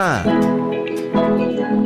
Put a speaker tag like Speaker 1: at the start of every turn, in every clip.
Speaker 1: Okay na.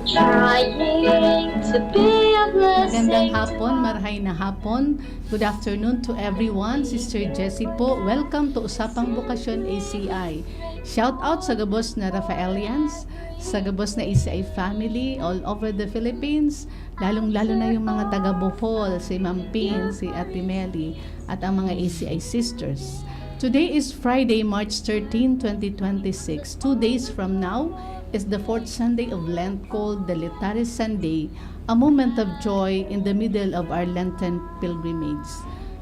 Speaker 2: Trying to be a blessing.
Speaker 3: Magandang hapon, marahay na hapon. Good afternoon to everyone. Sister Jessie po. Welcome to Usapang Bukasyon ACI. Shout out sa gabos na Rafaelians, sa gabos na ACI family all over the Philippines, lalong-lalo na yung mga taga Bohol, si Ma'am Pin, si Ate Meli, at ang mga ACI sisters. Today is Friday, March 13, 2026. 2 days from now is the fourth Sunday of Lent called the Litari Sunday, a moment of joy in the middle of our Lenten pilgrimage.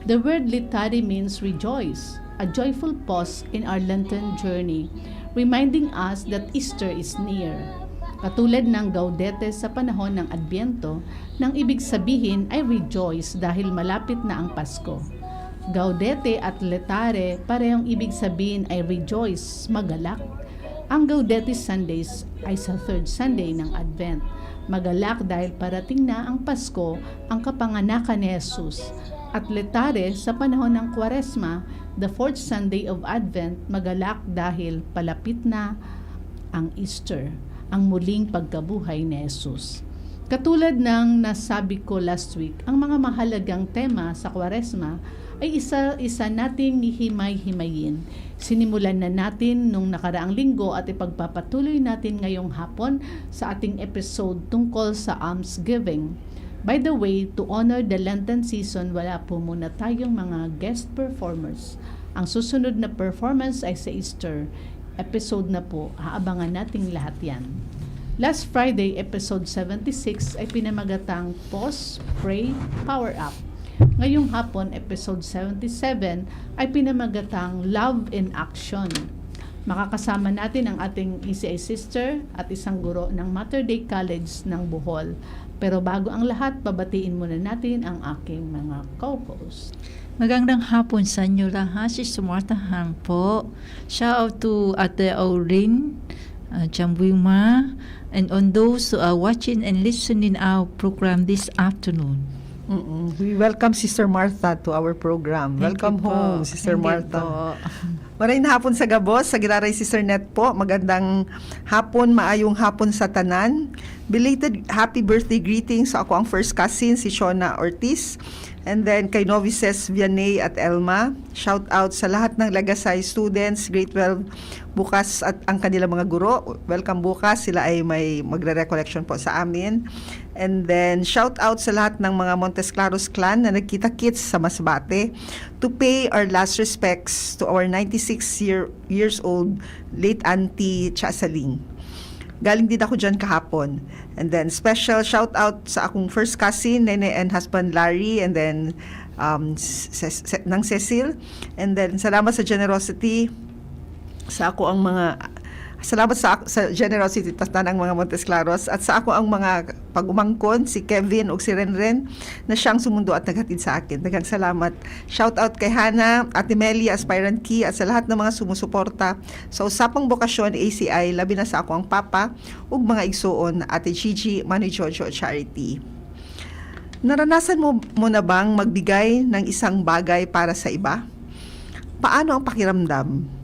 Speaker 3: The word Litari means rejoice, a joyful pause in our Lenten journey, reminding us that Easter is near. Katulad ng Gaudete sa panahon ng Adbyento, nang ibig sabihin ay rejoice dahil malapit na ang Pasko. Gaudete at Letare, parehong ibig sabihin ay rejoice, magalak. Ang Gaudete Sundays ay sa third Sunday ng Advent. Magalak dahil parating na ang Pasko, ang kapanganakan ni Jesus. At Letare sa panahon ng Kwaresma, the fourth Sunday of Advent, magalak dahil palapit na ang Easter, ang muling pagkabuhay ni Jesus. Katulad ng nasabi ko last week, ang mga mahalagang tema sa Kwaresma ay isa-isa nating hihimay-himayin. Sinimulan na natin nung nakaraang linggo at ipagpapatuloy natin ngayong hapon sa ating episode tungkol sa almsgiving. By the way, to honor the Lenten season, wala po muna tayong mga guest performers. Ang susunod na performance ay sa Easter episode na po. Aabangan nating lahat yan. Last Friday, episode 76 ay pinamagatang Pause, Pray, Power Up. Ngayong hapon, episode 77 ay pinamagatang Love in Action. Makakasama natin ang ating ECI sister at isang guro ng Mater Dei College ng Bohol. Pero bago ang lahat, babatiin muna natin ang aking mga co-host.
Speaker 1: Magandang hapon sa inyo lahat. Si Martha Hang po. Shout out to Ate Aurin, Jambuima, and on those who are watching and listening our program this afternoon.
Speaker 4: We welcome Sister Martha to our program. Welcome home, Sister Martha. Maraming hapon sa gabos, sa giraray Sister Net po. Magandang hapon, maayong hapon sa tanan. Belated happy birthday greetings sa ako ang first cousin, si Shona Ortiz. And then kay Novices Vianney at Elma. Shout out sa lahat ng Legasay students, grade 12 bukas at ang kanilang mga guro. Welcome bukas, sila ay may magre-recollection po sa amin. And then shout out sa lahat ng mga Montes Claros clan na nagkita-kits sa Masbate to pay our last respects to our 96 years old late Auntie Chasaling. Galing din ako dyan kahapon. And then special shout out sa akong first cousin, Nene and husband Larry, and then ng Cecil. And then salamat sa generosity sa ako ang mga salamat sa generosity ng mga Montes Claros at sa ako ang mga pag-umangkon, si Kevin o si Renren na siyang sumundo at naghatid sa akin. Daghang salamat. Shout out kay Hana, Ate Meli, Aspirant Key at sa lahat ng mga sumusuporta sa Usapang Bukasyon ACI, labi na sa ako ang Papa ug mga igsuon, Ate Gigi, Manu Jojo Charity. Naranasan mo na bang magbigay ng isang bagay para sa iba? Paano ang pakiramdam?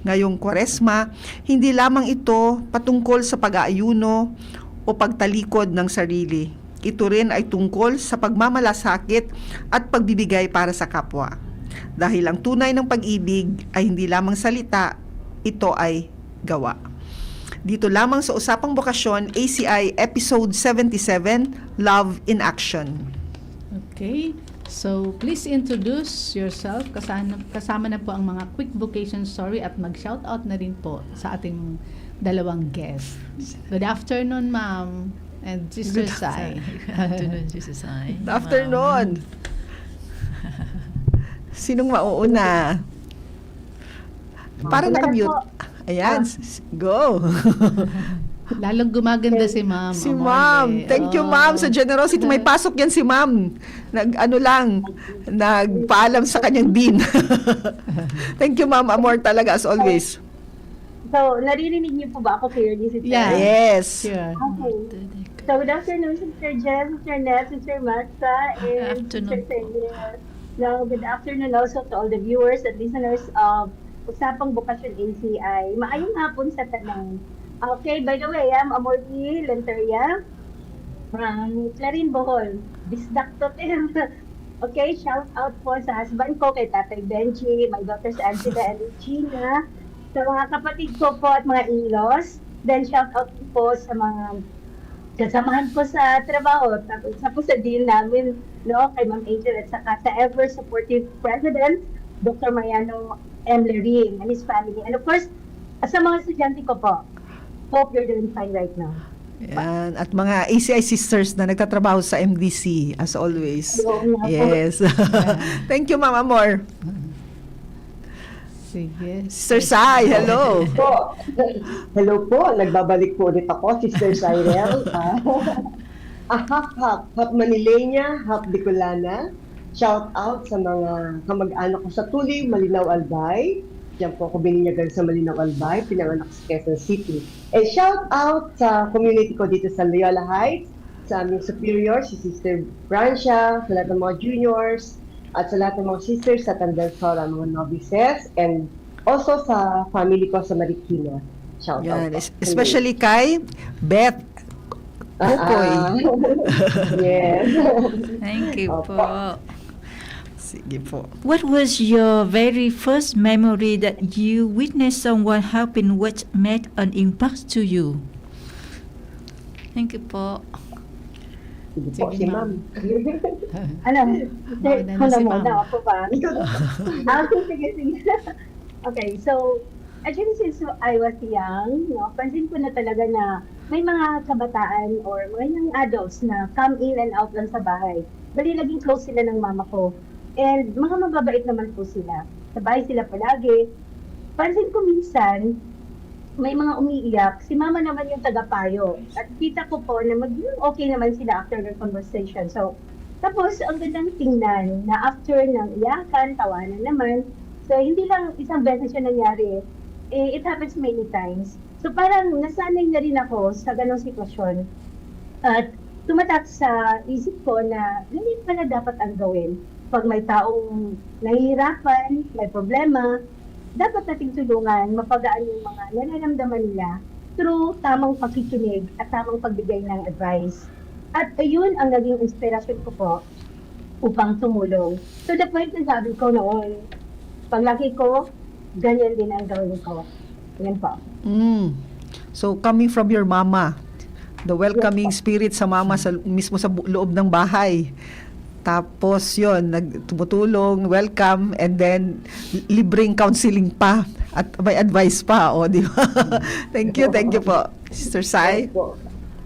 Speaker 4: Ngayong Kwaresma, hindi lamang ito patungkol sa pag-aayuno o pagtalikod ng sarili. Ito rin ay tungkol sa pagmamalasakit at pagbibigay para sa kapwa. Dahil ang tunay ng pag-ibig ay hindi lamang salita, ito ay gawa. Dito lamang sa Usapang Bukasyon, ACI Episode 77, Love in Action.
Speaker 3: Okay. So, please introduce yourself. Kasama na po ang mga quick vocation story at mag-shoutout na rin po sa ating dalawang guests. Good afternoon, Ma'am. And Sister Sai.
Speaker 1: Good afternoon, Sister Sai.
Speaker 4: Good afternoon. Sinong mauuna? Para nakamute. Ayan, go.
Speaker 3: Lalong gumaganda si Ma'am.
Speaker 4: Si Ma'am. Thank you, Ma'am, sa generosity. May pasok yan si Ma'am. Nagpaalam sa kanyang dean. Thank you, Ma'am Amor, talaga, as always.
Speaker 2: So, naririnig niyo po ba ako clearly, Sister?
Speaker 3: Yeah.
Speaker 4: Yes.
Speaker 3: Sure.
Speaker 2: Okay. So, good afternoon, Sister Jem, Sister Nef, Sister Martha, and
Speaker 1: Afternoon
Speaker 2: Sister Celia. Now, good afternoon also to all the viewers and listeners of Usapang Bukasyon ACI. Maayong hapon sa tanan. Okay, by the way, I'm Amorti Lenteria from Clarin Bohol. Bisdakto tem. Okay, shout out po sa husband ko, kay Tatay Benji, my daughters Angela and Regina, sa mga kapatid ko po at mga in-laws. Then shout out po sa mga kasamahan ko sa trabaho, tapos sa deal namin, no, kay Ma'am Angel at saka sa ever supportive President, Dr. Mariano M. Lerin and his family. And of course, sa mga estudyante ko po, hope you're doing fine right now.
Speaker 4: Yan. At mga ACI sisters na nagtatrabaho sa MDC, as always. Yes. Thank you, Ma'am Amor.
Speaker 3: Sige.
Speaker 4: Sister Sai, hello.
Speaker 5: Po. Hello po, nagbabalik po ulit ako, Sister Cyrel. Hap Manileña, hap Bicolana. Shout out sa mga kamag-anak ko sa Tuli, Malinaw, Albay. Diyan po ako bininyagan sa Malinaw, Albay, pinanganak sa Quezon City. And shout out sa community ko dito sa Loyola Heights, sa aming superior, si Sister Francia, sa lahat ng mga juniors, at sa lahat ng mga sisters sa Tandansora, mga novices, and also sa family ko sa Marikina. Shout
Speaker 4: Yan.
Speaker 5: out.
Speaker 4: Especially kay Beth Kukoy.
Speaker 5: Yes.
Speaker 1: Thank you
Speaker 5: Opo.
Speaker 1: po.
Speaker 4: Sige po.
Speaker 1: What was your very first memory that you witnessed someone helping which made an impact to you? Thank you po.
Speaker 5: Sige po,
Speaker 3: Sige,
Speaker 5: si
Speaker 3: ma'am.
Speaker 5: ma'am.
Speaker 2: Ano?
Speaker 3: Mauna na si Ma'am.
Speaker 2: Ako ba? Sige. Okay, so, actually since I was young, no, pansin ko na talaga na may mga kabataan or mga young adults na come in and out lang sa bahay. Bali, naging close sila ng mama ko. And mga mababait naman po sila. Sa bahay sila palagi. Pansin ko minsan, may mga umiiyak. Si mama naman yung tagapayo. At kita ko po na maging okay naman sila after the conversation. So, tapos, ang gandang tingnan na after ng iyakan, tawanan naman. So, hindi lang isang beses yun nangyari. It happens many times. So, parang nasanay na rin ako sa ganong sitwasyon. At tumatak sa isip ko na hindi pala dapat ang gawin. Pag may taong nahihirapan, may problema, dapat nating tulungan, mapagaan yung mga nararamdaman nila through tamang pakikinig at tamang pagbigay ng advice. At ayun ang naging inspirasyon ko po upang tumulong. So the point na sabi ko noon, paglaki ko, ganyan din ang gawin ko. Yan po.
Speaker 4: So, coming from your mama, the welcoming spirit sa mama mismo sa loob ng bahay. Tapos yun, tumutulong, welcome, and then libreng counseling pa at may advice pa, di ba? Thank you po. Sister Sai.
Speaker 5: Po.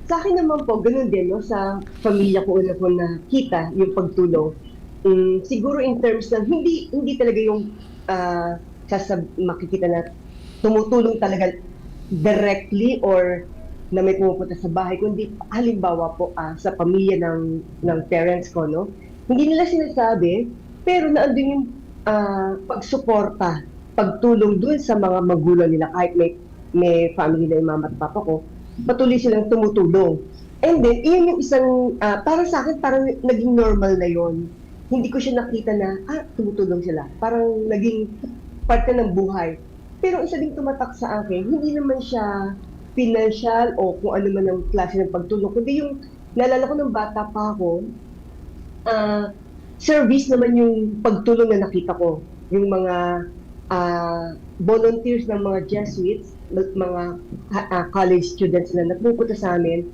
Speaker 5: Sa akin naman po, ganun din, no? Sa pamilya ko una po nakita yung pagtulong. Siguro in terms ng, hindi talaga yung makikita na tumutulong talaga directly or na may pumupunta sa bahay, kundi halimbawa po sa pamilya ng parents ko, no? Hindi nila sinasabi, pero naandun yung pagsuporta, pagtulong dun sa mga magulang nila, kahit may family na yung mama at papa ko, patuloy silang tumutulong. And then, iyon yung isang, para sa akin, parang naging normal na yon. Hindi ko siya nakita na, tumutulong sila. Parang naging parte ng buhay. Pero isa ding tumatak sa akin, hindi naman siya financial o kung ano man ang klase ng pagtulong. Kundi yung, naalala ko ng bata pa ako, service naman yung pagtulong na nakita ko. Yung mga volunteers ng mga Jesuits, mga college students na nagpupunta sa amin,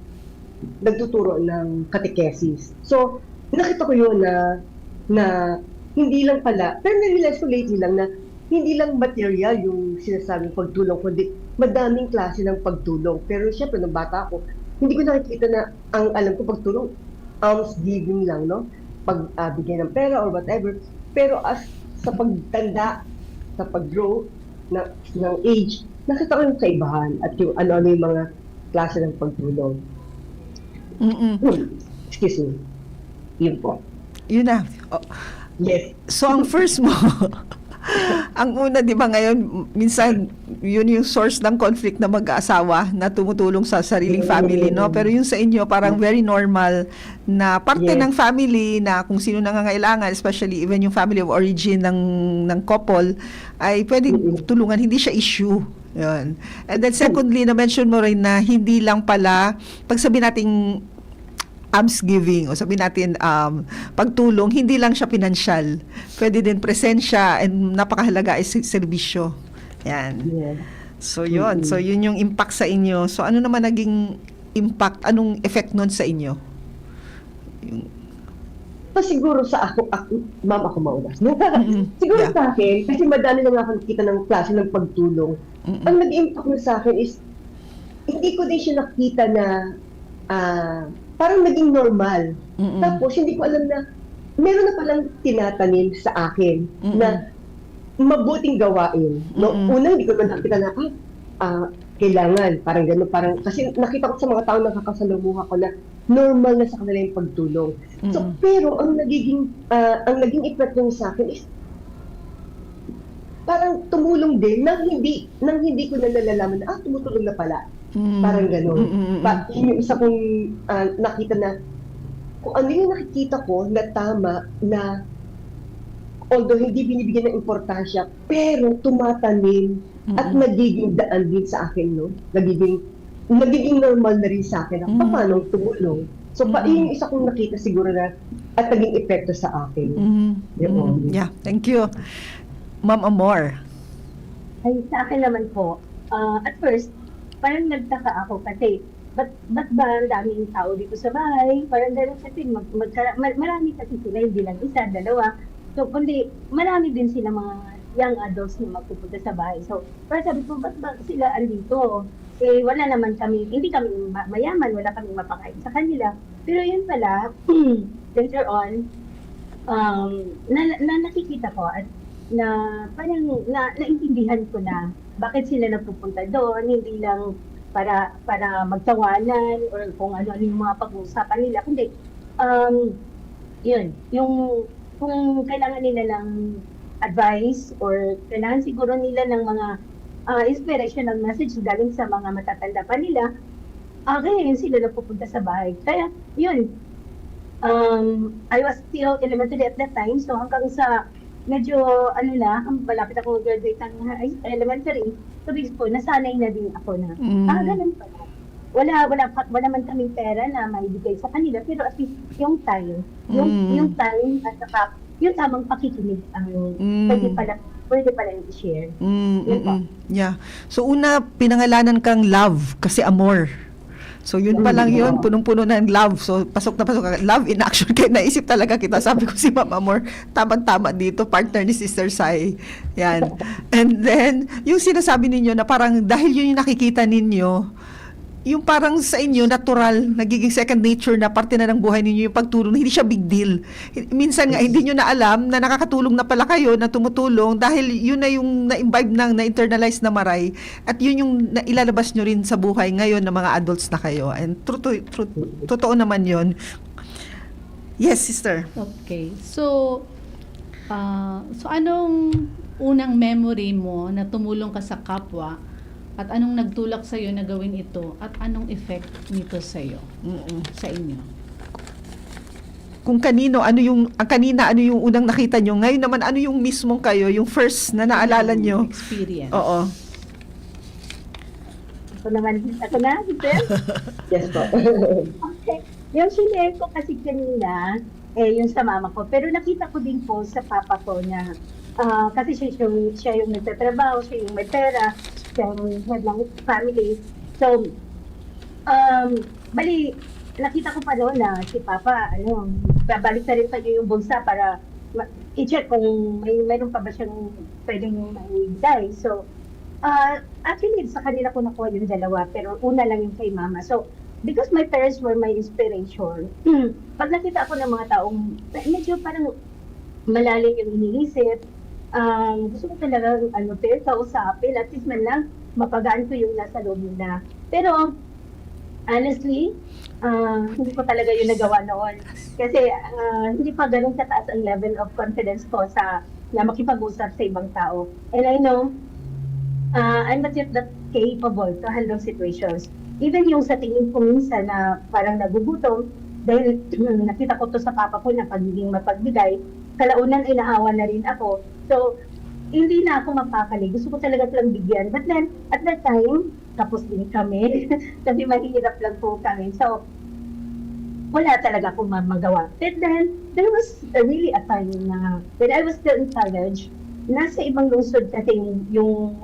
Speaker 5: nagtuturo ng catechesis. So, nakita ko yun na hindi lang pala, pero na-realize ko lately lang na hindi lang material yung sinasabing pagtulong, kundi madaming klase ng pagtulong. Pero syempre, nung bata ako, hindi ko nakikita na ang alam ko pagtulong, almsgiving lang, no? Pagbigay ng pera or whatever. Pero as sa pagtanda, sa pag-grow ng age, nakita ko yung kaibahan at yung ano-ano yung mga klase ng pagtulong. Excuse me. Yun po.
Speaker 4: Yun na.
Speaker 5: Yes.
Speaker 4: So, ang first mo, Ang una, di ba ngayon, minsan, yun yung source ng conflict na mag-aasawa na tumutulong sa sariling family, no? Pero yung sa inyo, parang very normal na parte
Speaker 5: Yes.
Speaker 4: ng family na kung sino nangangailangan, especially even yung family of origin ng couple, ay pwedeng tulungan, hindi siya issue. Yun. And then secondly, na-mention mo rin na hindi lang pala, pag sabi nating alms giving o sabi natin pagtulong, hindi lang siya pinansyal. Pwede din presensya and napakahalaga ay serbisyo. Yan.
Speaker 5: Yeah.
Speaker 4: So yun. So yun yung impact sa inyo. So ano naman naging impact, anong effect nun sa inyo? Yung,
Speaker 5: So, siguro sa ako, ma'am, ako mauna. Siguro
Speaker 4: Yeah.
Speaker 5: sa akin, kasi madami na nga ako nakita ng klase ng pagtulong. Ang nag-impact na sa akin is, hindi ko din siya nakita na parang naging normal. Tapos, hindi ko alam na meron na palang tinatanim sa akin na mabuting gawain. No? Una, hindi ko na nakita na, kailangan, parang gano'n, parang, kasi nakita ko sa mga tao na nakakasalumuha ko na normal na sa kanila yung pagtulong. So, pero ang naging effect nun sa akin is parang tumulong din nang hindi ko na nalalaman na tumutulong na pala. Parang gano'n. Yun yung isa kong nakita na kung ano yung nakikita ko na tama na although hindi binibigyan ng importansya, pero tumatanim at nagiging daan din sa akin, no? Nagiging normal na rin sa akin na paano tumulong. So, yun yung isa kong nakita siguro na at naging epekto sa akin.
Speaker 4: Yeah, thank you. Ma'am Amor.
Speaker 2: Ay, sa akin naman po, at first, parang nagtaka ako kasi, ba't ba ang daming tao dito sa bahay? Parang gano'n kasi, marami kasi sila, hindi lang isa, dalawa. So, kundi, marami din sila mga young adults na magpupunta sa bahay. So, parang sabi ko, ba't ba sila andito? Eh, wala naman kami, hindi kami mayaman, wala kaming mapakain sa kanila. Pero yun pala, later on, nakikita ko at na parang naintindihan ko na bakit sila napupunta doon, hindi lang para magtawanan or kung ano yung mga pag-uusapan nila, kundi yun, yung kung kailangan nila ng advice or kailangan siguro nila ng mga inspirational message galing sa mga matatanda pa nila, kaya yun sila napupunta sa bahay. Kaya yun, I was still elementary at that time, so hanggang sa medyo malapit ako graduate ng elementary, sabi ko, nasanay na din ako na, ganun pala. Wala man kaming pera na maibigay sa kanila, pero at least yung time, yung time at saka yung tamang pakikinig ang pwede pala yung i-share. Yun po.
Speaker 4: Yeah. So una, pinangalanan kang love kasi amor. So yun pa lang yun, punong-puno ng love. So pasok na pasok ka. Love in action. Kaya naisip talaga kita. Sabi ko si Ma'am Amor, tamang-tama dito, partner ni Sister Sai. Yan. And then, yung sinasabi ninyo na parang dahil yun yung nakikita ninyo, yung parang sa inyo, natural, nagiging second nature na parte na ng buhay ninyo yung pagtulong, hindi siya big deal. Minsan nga, hindi nyo na alam na nakakatulong na pala kayo, na tumutulong, dahil yun na yung na-imbibe na-internalize na maray, at yun yung ilalabas nyo rin sa buhay ngayon ng mga adults na kayo. And totoo naman yun. Yes, sister.
Speaker 3: Okay. So anong unang memory mo na tumulong ka sa kapwa? At anong nagtulak sa iyo na gawin ito? At anong effect nito sa iyo? Sa inyo?
Speaker 4: Kung kanino, ano yung unang nakita nyo? Ngayon naman, ano yung mismong kayo, yung first na naalala nyo?
Speaker 3: Experience.
Speaker 4: Oo.
Speaker 2: Ako na, Sister?
Speaker 5: Yes po.
Speaker 2: Okay. Yung sinare ko kasi kanina, yung sa mama ko. Pero nakita ko din po sa papa ko na kasi siya yung nagtatrabaho, siya yung may pera, siya yung head ng family. So, nakita ko pa doon na si Papa, babalik na rin pa niya yung bulsa para i-check kung mayroon pa ba siyang pwedeng maibigay. So, actually, sa kanila ko nakuha yung dalawa, pero una lang yung kay Mama. So, because my parents were my inspiration, pag nakita ako ng mga taong medyo parang malalim yung iniisip, gusto ko talaga kausapin, at least man lang mapagaan ko yung nasa loob nila. Pero honestly, hindi ko talaga yung nagawa noon. Kasi hindi pa ganun kataas ang level of confidence ko sa na makipag-usap sa ibang tao. And I know, I'm not yet that capable to handle situations. Even yung sa tingin ko minsan na parang nagugutom, dahil nakita ko to sa papa ko na pagiging mapagbigay, kalaunan ay nahawa na rin ako. So, hindi na ako mapakali. Gusto ko talaga silang bigyan. But then, at that time, tapos din kami. Kasi mahirap lang po kami. So, wala talaga akong magawa. But then, there was really a time na when I was still in college, nasa ibang lungsod kasi yung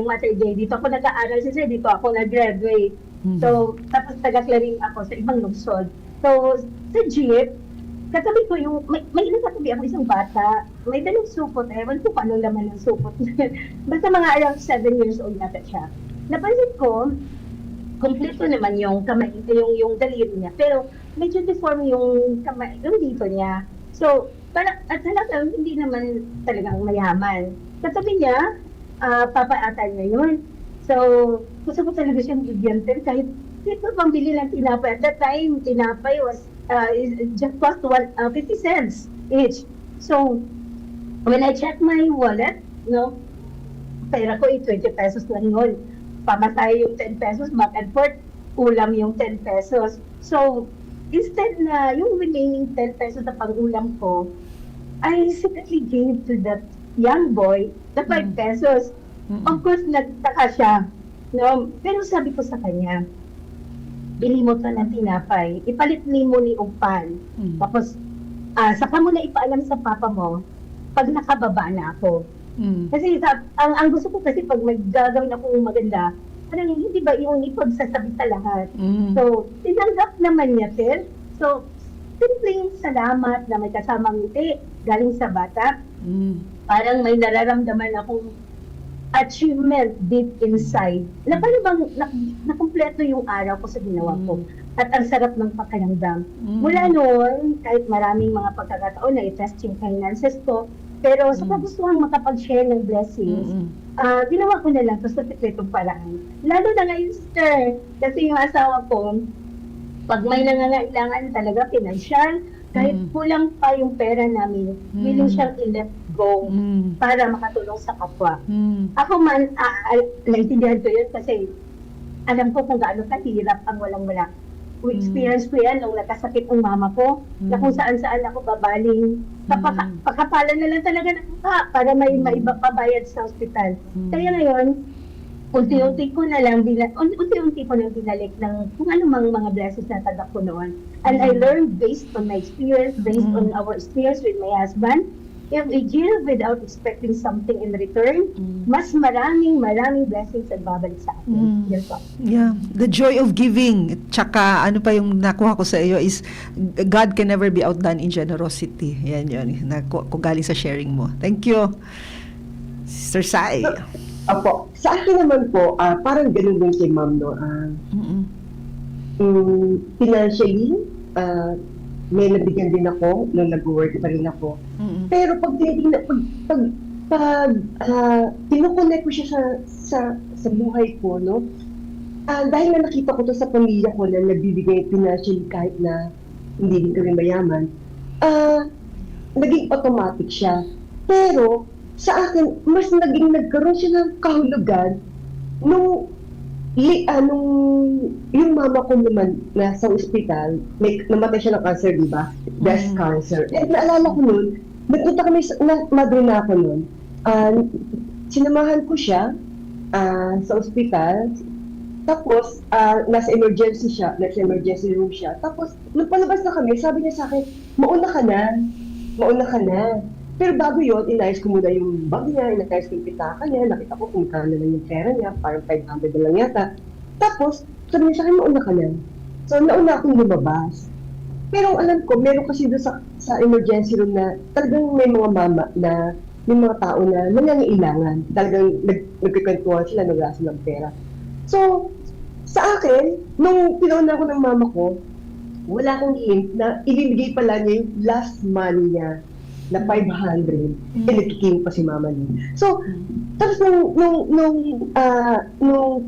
Speaker 2: Mater J, dito ako nag-aaral siya, dito ako nag-graduate. So, tapos taga-clearing ako sa ibang lungsod. So, sa jeep, katabi ko yung, may nakatabi ako isang bata, may dalang supot, ewan ko kung anong laman ng supot. Basta mga around 7 years old nata siya. Napansin ko, kompleto naman yung kamay, yung daliri niya, pero medyo deform yung kamay, yung dito niya. So, at talagang hindi naman talagang mayaman. Katabi niya, papaatan niya yun. So, gusto ko talaga siyang bigyan, pero kahit dito pambili ng tinapay. At that time, tinapay was just cost 50 cents each. So, when I checked my wallet, pera ko 20 pesos lang yun. Pamatay yung 10 pesos, back and forth, ulam yung 10 pesos. So, instead na yung remaining 10 pesos na pang-ulam ko, I secretly gave to that young boy the 5 pesos. Of course, nagtaka siya. Pero sabi ko sa kanya, bili mo to ng tinapay, ipalit mo ni Upan. Tapos, saka mo na ipaalam sa papa mo, pag nakababa na ako. Kasi ang gusto ko kasi pag gagawin akong maganda, parang hindi ba yung ipagsasabi sa lahat. So, tinanggap naman niya, sir. So, simpleng salamat na may kasamang ngiti galing sa bata. Parang may nararamdaman akong achievement deep inside. Na parang bang nakumpleto yung araw ko sa ginawa ko. At ang sarap ng pakiramdam. Mula noon, kahit maraming mga pagkakataon na i-test yung finances ko, pero sa kagustuhan makapag-share ng blessings, ginawa ko na lang ito sa sekretong paraan. Lalo na ngayon, sir, kasi yung asawa ko, pag may nangangailangan talaga financial, kahit kulang pa yung pera namin, willing siyang i-let go para makatulong sa kapwa. Ako man, naintindihan ko yun kasi alam ko kung gaano kahirap ang walang-wala. Experience ko yan nung nakasakit ang mama ko, na kung saan-saan ako babaling. Pagkapalan na lang talaga ng para may maipabayad sa ospital. Kaya ngayon, unti-unti ko nang binalik ng kung anumang mga blessings na tadak ko noon. And I learned based on my experience, based on our experience with my husband, if we give without expecting something in return, mas maraming blessings ang babalik sa atin. Yan po.
Speaker 4: Yeah, the joy of giving. Tsaka ano pa yung nakuha ko sa iyo is God can never be outdone in generosity. Yan yun. Kung galing sa sharing mo. Thank you. Sister Sai.
Speaker 5: Apo, sa akin naman po, parang ganun din kay ma'am, no? Financially, may nabigyan din ako nung nag-work pa rin ako. Pero pag kinukonek ko siya sa buhay ko, no? Dahil na nakita ko to sa pamilya ko na nagbibigay financially kahit na hindi din kami mayaman, naging automatic siya. Pero sa akin, mas nagkaroon siya ng kahulugan nung yung mama ko naman nasa ospital, namatay siya ng cancer, di ba? Breast cancer. Eh, naalala ko nun, nagpunta kami madrina ako nun. Sinamahan ko siya sa ospital. Tapos, nasa emergency room siya. Tapos, nung palabas na kami, sabi niya sa akin, mauna ka na. Pero bago yun, inayos ko muna yung bag niya, inayos ko yung pitaka niya, nakita ko kung kano lang yung pera niya, parang 500 na lang yata. Tapos, sabi niya sa akin, mauna ka na. So, nauna akong lumabas. Pero alam ko, meron kasi doon sa emergency room na talagang may mga mama na, may mga tao na nangangailangan. Talagang nagkikwentuhan sila, naglaso ng pera. So, sa akin, nung pinauna ko ng mama ko, wala akong hint na ibibigay pala niya yung last money niya na 500, nakikinig pa si mama niya. So, tapos nung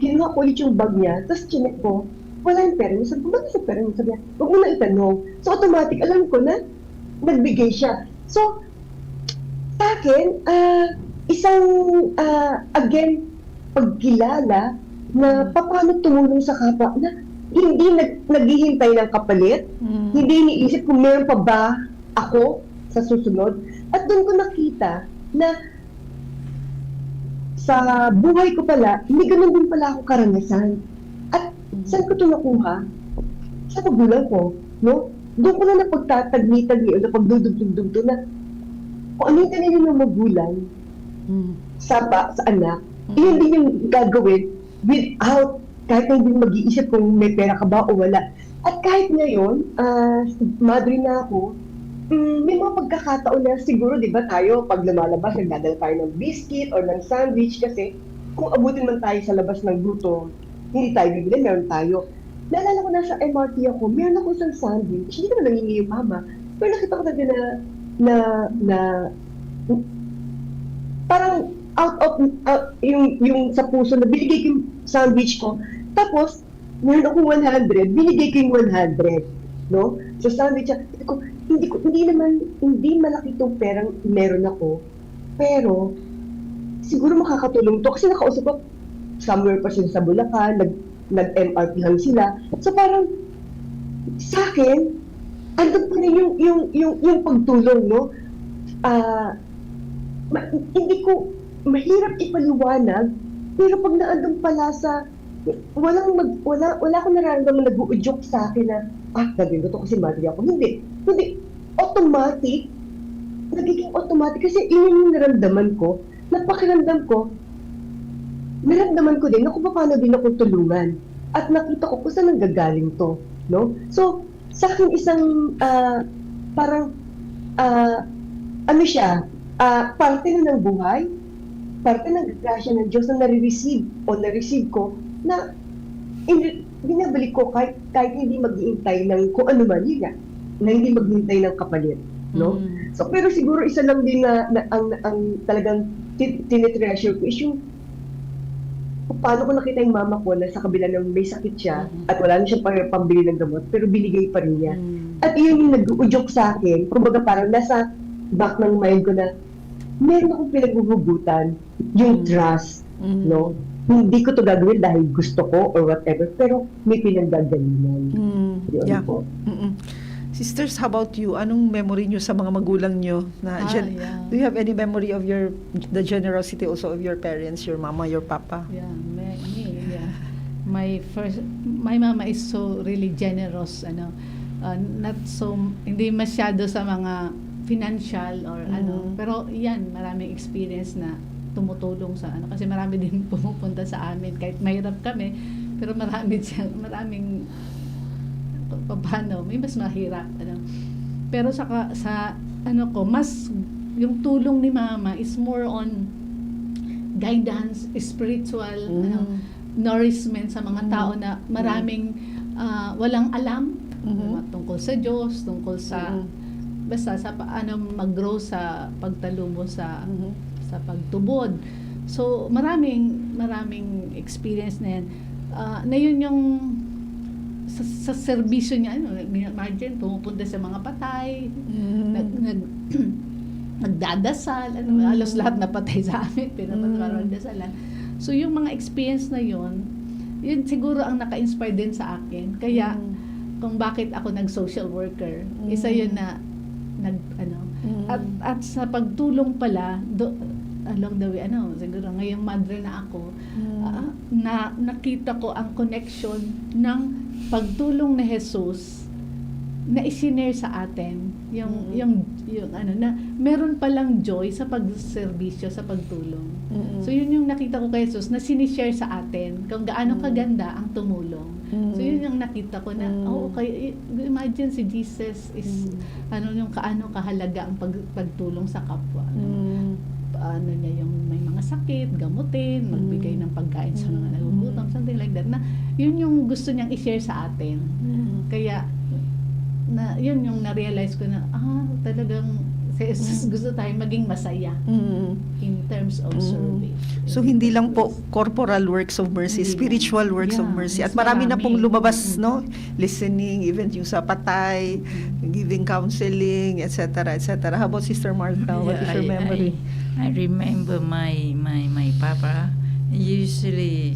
Speaker 5: kinuha ko ulit yung bag niya, tapos chinek ko, wala yung pera niya. Sabi ko, bakit sa pera niya? Sabi niya, huwag mo na itanong. So, automatic, alam ko na, nagbigay siya. So, Sa akin, isang, again, pagkilala na paano tumulong sa kapwa na hindi naghihintay ng kapalit, hindi iniisip kung meron pa ba ako sa susunod. At doon ko nakita na sa buhay ko pala, hindi ganun din pala ako karanasan. At saan ko ito nakuha? Sa magulang ko, no? Doon ko na napagtatagni-tagni o napagdudugtog-dugtog na kung ano yung kanina ng magulang sa anak, yun din yung gagawin without kahit na hindi mag-iisip kung may pera ka ba o wala. At kahit ngayon, madre na ako, may mga pagkakataon na siguro, di ba tayo, pag lumalabas, nagdadala tayo ng biscuit or ng sandwich kasi kung abutin man tayo sa labas ng gutom, hindi tayo bibili, meron tayo. Naalala ko nasa MRT ako, meron ako isang sandwich, hindi naman nangingi yung mama, pero nakita ko talaga na parang out yung sa puso na binigay ko yung sandwich ko. Tapos, meron akong 100, binigay ko yung 100, no? So sandwich, hindi malaki itong perang meron ako, pero siguro makakatulong to kasi nakausap ko somewhere pa sila sa Bulacan, nag-MRT lang sila. So parang sa akin, andun pa rin yung pagtulong, no? Hindi ko mahirap ipaliwanag, pero pag naandun pala sa wala akong nararamdaman nag-uudyok sa akin na gagawin ko to kasi madre ako. Hindi. Automatic. Nagiging automatic kasi yun yung naramdaman ko. Napakiramdam ko, naramdaman ko din na kung paano din ako tulungan. At nakita ko kung saan nanggagaling to. No? So, sa akin isang parang ano siya, parte na ng buhay, parte ng grasya ng Diyos na na-receive ko na binabalik ko kahit hindi mag-iintay ng kung ano man yun na hindi maghintay ng kapalit, no? So pero siguro isa lang din na ang talagang tinitreasure ko is yung paano ko nakita yung mama ko na sa kabila ng may sakit siya at wala na siyang pambili ng gamot pero binigay pa rin niya. At yun yung nag-uudyok sa akin, kumbaga parang nasa back ng mind ko na meron akong pinaghuhugutan, yung trust, no? Hindi ko to gagawin dahil gusto ko or whatever, pero may pinanggagalingan.
Speaker 4: Yeah. Sisters, how about you? Anong memory nyo sa mga magulang nyo? Do you have any memory of the generosity also of your parents, your mama, your papa?
Speaker 3: Yeah, my mama is so really generous, not so, hindi masyado sa mga financial or pero yan, maraming experience na tumutulong sa kasi marami din pumupunta sa amin kahit mahirap kami, pero maraming paano, may mas mahirap pero sa mas yung tulong ni mama is more on guidance, spiritual nourishment sa mga tao na maraming walang alam tungkol sa Diyos, tungkol sa basta sa paano mag-grow sa pagtalubo sa pagtubod. So maraming experience na yan. Na yun yung sa serbisyo niya, imagine pumupunta sa mga patay, nagdadasal, halos lahat na patay sa amin, pero nagdasalan. So yung mga experience na yun siguro ang naka-inspire din sa akin. Kaya kung bakit ako nag-social worker, isa yun na at sa pagtulong pala along the way, siguro ngayong madre na ako, na nakita ko ang connection ng pagtulong ni Jesus na isinare sa atin yung na meron palang joy sa pagserbisyo, sa pagtulong. So yun yung nakita ko kay Jesus na sinishare sa atin kung gaano kaganda ang tumulong. So yun yung nakita ko na okay, imagine si Jesus is yung kaano kahalaga ang pagtulong sa kapwa. Niya yung may mga sakit, gamutin, magbigay ng pagkain sa mga nagugutom, something like that, na yun yung gusto niyang i-share sa atin. Kaya yun yung na-realize ko na talagang Kaya gusto tayo maging masaya in terms of serving.
Speaker 4: So hindi lang po corporal works of mercy,
Speaker 3: Hindi
Speaker 4: spiritual
Speaker 3: lang.
Speaker 4: works of
Speaker 3: Yeah,
Speaker 4: mercy. At
Speaker 3: mas
Speaker 4: marami na pong
Speaker 3: marami.
Speaker 4: lumabas, no? Listening, even yung sa patay, giving counseling, etc., etc. How about Sister Martha? What is your memory?
Speaker 1: I remember my papa. Usually,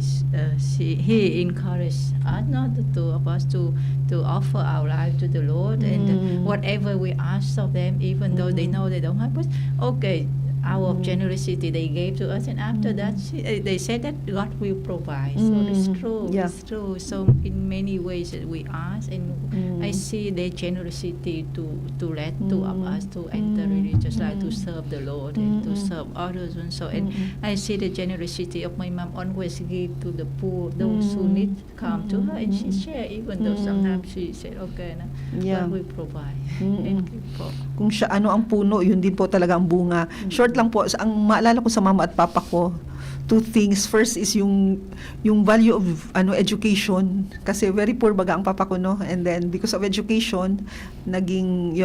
Speaker 1: he encouraged us, not the two of us, to offer our life to the Lord, and whatever we ask of them, even though they know they don't have us, okay, out of generosity they gave to us, and after that they said that God will provide. So it's true.
Speaker 4: Yeah.
Speaker 1: It's true. So in many ways that we ask, and I see their generosity to let two of us to enter religious life, to serve the Lord and to serve others, and so, and I see the generosity of my mom always give to the poor, those who need come to her, and she share, even though sometimes she said, okay, na,
Speaker 4: Yeah.
Speaker 1: God will provide. Thank you po.
Speaker 4: Kung siya ano ang puno, yun din po talaga ang bunga. Short lang po, ang maalala ko sa mama at papa ko, two things. First is yung value of education, kasi very poor baga ang papa ko, no, and then because of education naging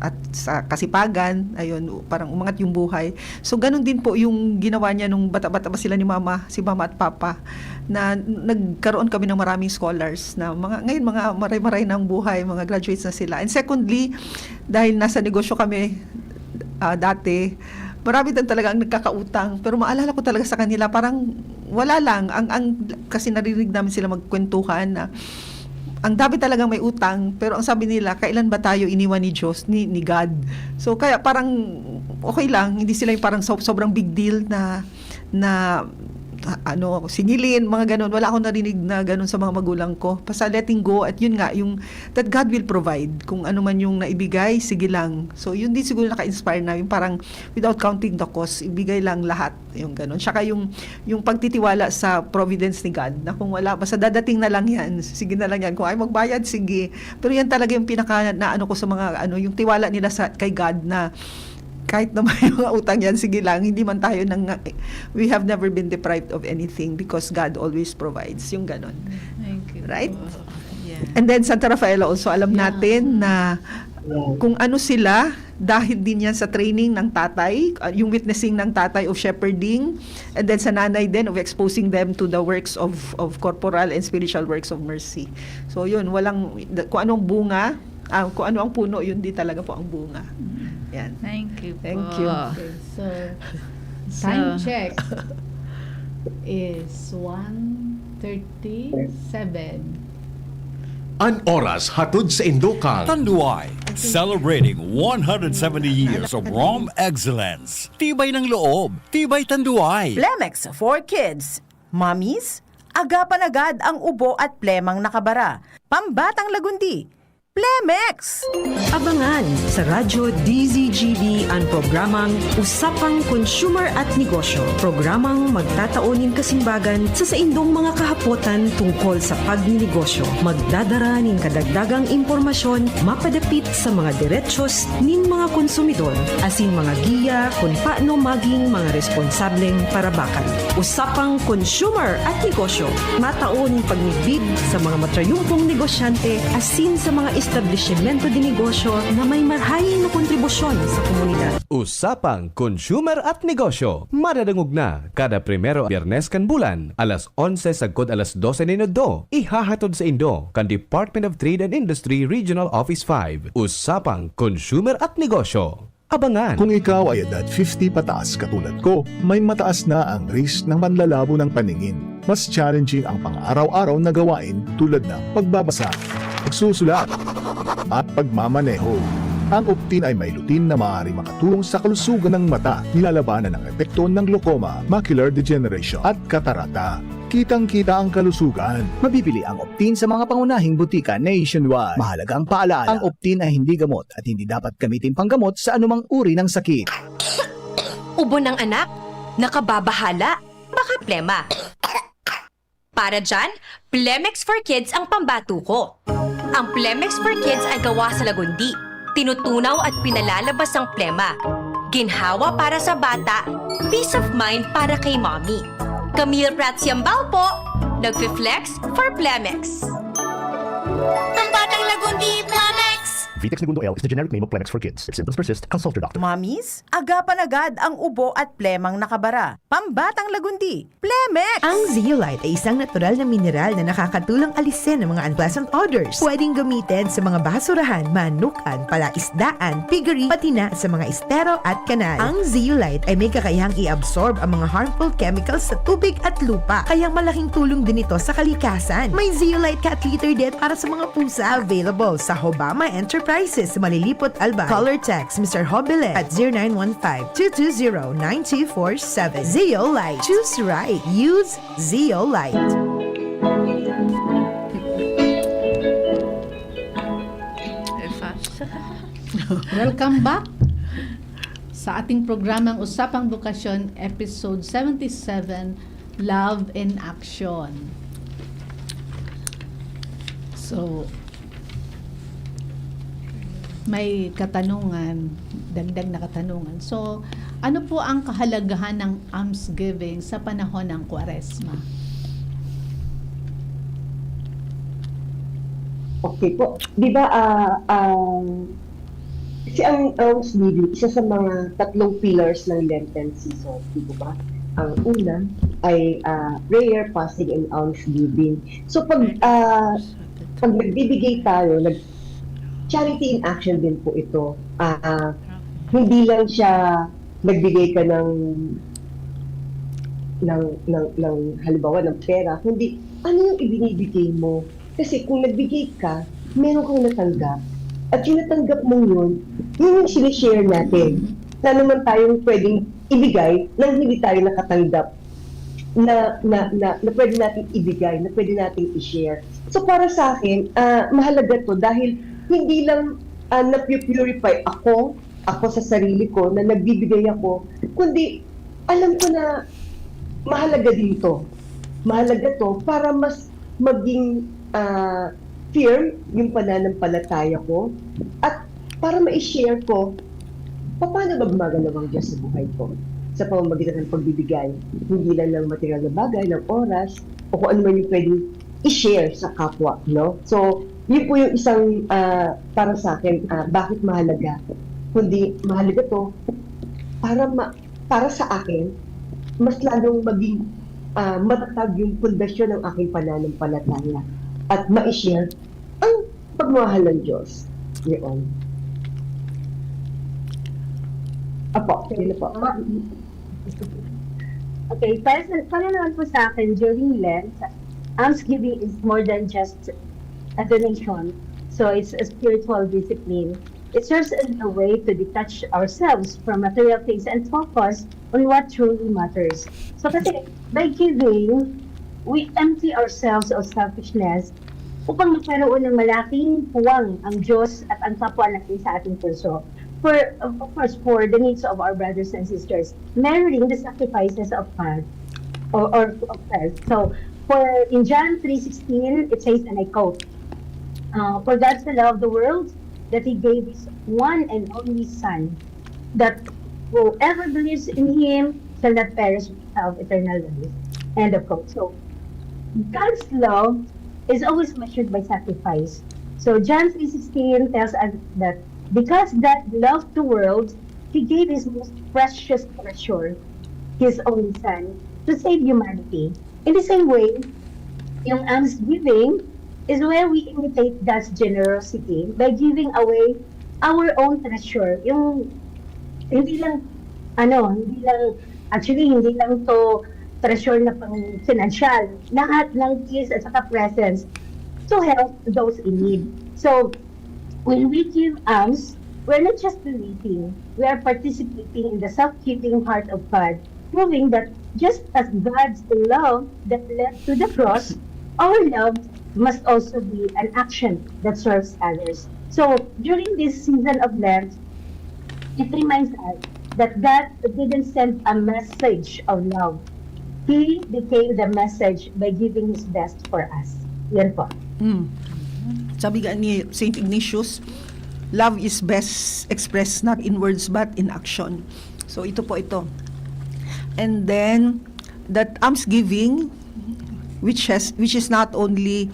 Speaker 4: at sa kasipagan, ayun, parang umangat yung buhay. So ganun din po yung ginawa niya nung bata-bata pa sila si mama at papa, na nagkaroon kami ng maraming scholars na ngayon mga maray-maray ng buhay, mga graduates na sila. And secondly, dahil nasa negosyo kami dati, marami din talaga ang nagkakautang, pero maalala ko talaga sa kanila, parang wala lang, kasi naririnig namin sila magkwentuhan na ang dami talagang may utang, pero ang sabi nila, kailan ba tayo iniwan ni Diyos, ni God? So kaya parang okay lang, hindi sila yung parang sobrang big deal na singilin, mga ganun. Wala akong narinig na ganun sa mga magulang ko. Basta letting go, at yun nga, yung that God will provide. Kung ano man yung naibigay, sige lang. So yun din siguro naka-inspire na, yung parang without counting the cost, ibigay lang lahat, yung ganun. Tsaka yung pagtitiwala sa providence ni God, na kung wala, basta dadating na lang yan, sige na lang yan. Kung ay magbayad, sige. Pero yan talaga yung pinaka na ko sa mga yung tiwala nila kay God, na kahit naman yung utang yan, sige lang, hindi man tayo we have never been deprived of anything because God always provides, yung ganon.
Speaker 1: Thank you.
Speaker 4: Right?
Speaker 1: po. Yeah.
Speaker 4: And then Santa Rafaela also, alam natin na kung ano sila, dahil din yan sa training ng tatay, yung witnessing ng tatay of shepherding, and then sa nanay din of exposing them to the works of corporal and spiritual works of mercy. So yun, kung anong bunga, kung ano ang puno, yun di talaga po ang bunga. Yan.
Speaker 1: Thank you.
Speaker 4: Thank
Speaker 1: po.
Speaker 4: you.
Speaker 3: Okay, so time check is 1:37.
Speaker 6: An oras hatod sa Indokang.
Speaker 7: Tanduay, celebrating 170 years of Rom excellence. Tibay ng loob, tibay Tanduay.
Speaker 8: Plemex for Kids. Mommies, agapan agad ang ubo at plemang nakabara. Pambatang lagundi. Plemex!
Speaker 9: Abangan sa Radyo DZGB ang programang Usapang Consumer at Negosyo. Programang magtataunin kasimbagan sa saindong mga kahapotan tungkol sa pagninegosyo. Magdadara nin kadagdagang impormasyon mapadapit sa mga diretsyon nin mga konsumidor, asin mga giya kung paano maging mga responsableng parabakan. Usapang Consumer at Negosyo. Mataon pagnibid sa mga matrayumpong negosyante asin sa mga establishmento de negosyo na may marhaying na kontribusyon sa komunidad.
Speaker 10: Usapang Consumer at Negosyo. Madadangog na kada primero Biyernes kan bulan, alas 11 sagkod alas 12 minuto. Ihahatod sa Indo kan Department of Trade and Industry Regional Office 5. Usapang Consumer at Negosyo. Abangan.
Speaker 11: Kung ikaw ay edad 50 pataas katulad ko, may mataas na ang risk ng panlalabo ng paningin. Mas challenging ang pang-araw-araw na gawain tulad ng pagbabasa, pagsusulat, at pagmamaneho. Ang Optin ay may lutin na maaari makatulong sa kalusugan ng mata, nilalabanan ang epekto ng glaucoma, macular degeneration at katarata. Kitang-kita ang kalusugan.
Speaker 12: Mabibili ang Optin sa mga pangunahing butika nationwide. Mahalaga ang paalala, ang Optin ay hindi gamot at hindi dapat gamitin panggamot sa anumang uri ng sakit.
Speaker 13: Ubo ng anak? Nakababahala? Baka plema. Para dyan, Plemex for Kids ang pambato ko. Ang Plemex for Kids ay gawa sa lagundi. Tinutunaw at pinalalabas ang plema. Ginhawa para sa bata, peace of mind para kay mommy. Camille Prats Yambao po, nagfi-flex for Plemex. Ang batang lagundi, Plemex!
Speaker 11: Vitex Segundo L is the generic name of Plemex for kids. If symptoms persist, consult your doctor.
Speaker 8: Mommies, agapan agad ang ubo at plemang nakabara. Pambatang lagundi, Plemex!
Speaker 9: Ang Zeolite ay isang natural na mineral na nakakatulong alisin ang mga unpleasant odors. Pwedeng gamitin sa mga basurahan, manukan, palaisdaan, piggery, pati na sa mga estero at kanal. Ang Zeolite ay may kakayahang i-absorb ang mga harmful chemicals sa tubig at lupa. Kaya malaking tulong din ito sa kalikasan. May Zeolite Cat Litter Dit para sa mga pusa. Available sa Hobama Enterprises, Malilipot, Alba. Color text Mr. Hobile at 0915-220-9247. Zeolite. Choose right. Use Zeolite.
Speaker 3: Welcome back sa ating programang Usapang Bukasyon, Episode 77, Love in Action. So, may katanungan, dagdag na katanungan. So, ano po ang kahalagahan ng almsgiving sa panahon ng Kwaresma?
Speaker 5: Okay po. Di ba, kasi ang almsgiving, isa sa mga tatlong pillars ng Lenten season, di ba? Ang una ay prayer, fasting, and almsgiving. So pag nagbibigay tayo, charity in action din po ito. Hindi lang siya nagbigay ka ng halimbawa ng pera, kundi ano yung ibinibigay mo? Kasi kung nagbigay ka, meron kang natanggap. At yung natanggap mo yun yung sinishare natin. Na naman tayong pwedeng ibigay nang hindi tayo nakatanggap na pwede natin ibigay, na pwede natin i-share. So para sa akin, mahalaga to dahil hindi lang na-purify ako sa sarili ko na nagbibigay ako, kundi alam ko na mahalaga din to. Mahalaga to para mas maging firm yung pananampalataya ko at para ma-share ko paano ba gumagalaw ang Diyos sa buhay ko sa pamamagitan ng pagbibigay, hindi lang ng material na bagay, ng oras, o kung ano man yung pwedeng i-share sa kapwa, no? So, yun po yung isang para sa akin, bakit mahalaga. Kundi mahalaga to para sa akin, mas lalong maging matatag yung pundasyon ng aking pananampalataya at ma-share ang pagmamahal ng Diyos. Yun. Apo, yun na po.
Speaker 2: Okay, para naman po sa akin, during Lent, almsgiving is more than just a donation. So it's a spiritual discipline. It serves as a way to detach ourselves from material things and focus on what truly matters. So kasi by giving, we empty ourselves of selfishness upang magkaroon ng malaking puwang ang Diyos at ang kapwa natin sa ating puso. Of course, for the needs of our brothers and sisters, mirroring the sacrifices of God or of Christ. So, in John 3:16, it says, and I quote, "For God so loved the world that He gave His one and only Son, that whoever believes in Him shall not perish but have eternal life." End of quote. So, God's love is always measured by sacrifice. So John 3:16 tells us that because God loved the world, He gave His most precious treasure, His only Son, to save humanity. In the same way, yung almsgiving is where we imitate God's generosity by giving away our own treasure. Yung hindi lang to treasure na pang financial, lahat ng gifts at saka presents to help those in need. So, when we give alms, we're not just donating, we are participating in the self-giving heart of God, proving that just as God's love that led to the cross, our love must also be an action that serves others. So, during this season of Lent, it reminds us that God didn't send a message of love. He became the message by giving His best for us. Yan po.
Speaker 4: Sabi nga ni St. Ignatius, love is best expressed not in words but in action. So ito po ito. And then that almsgiving, which is not only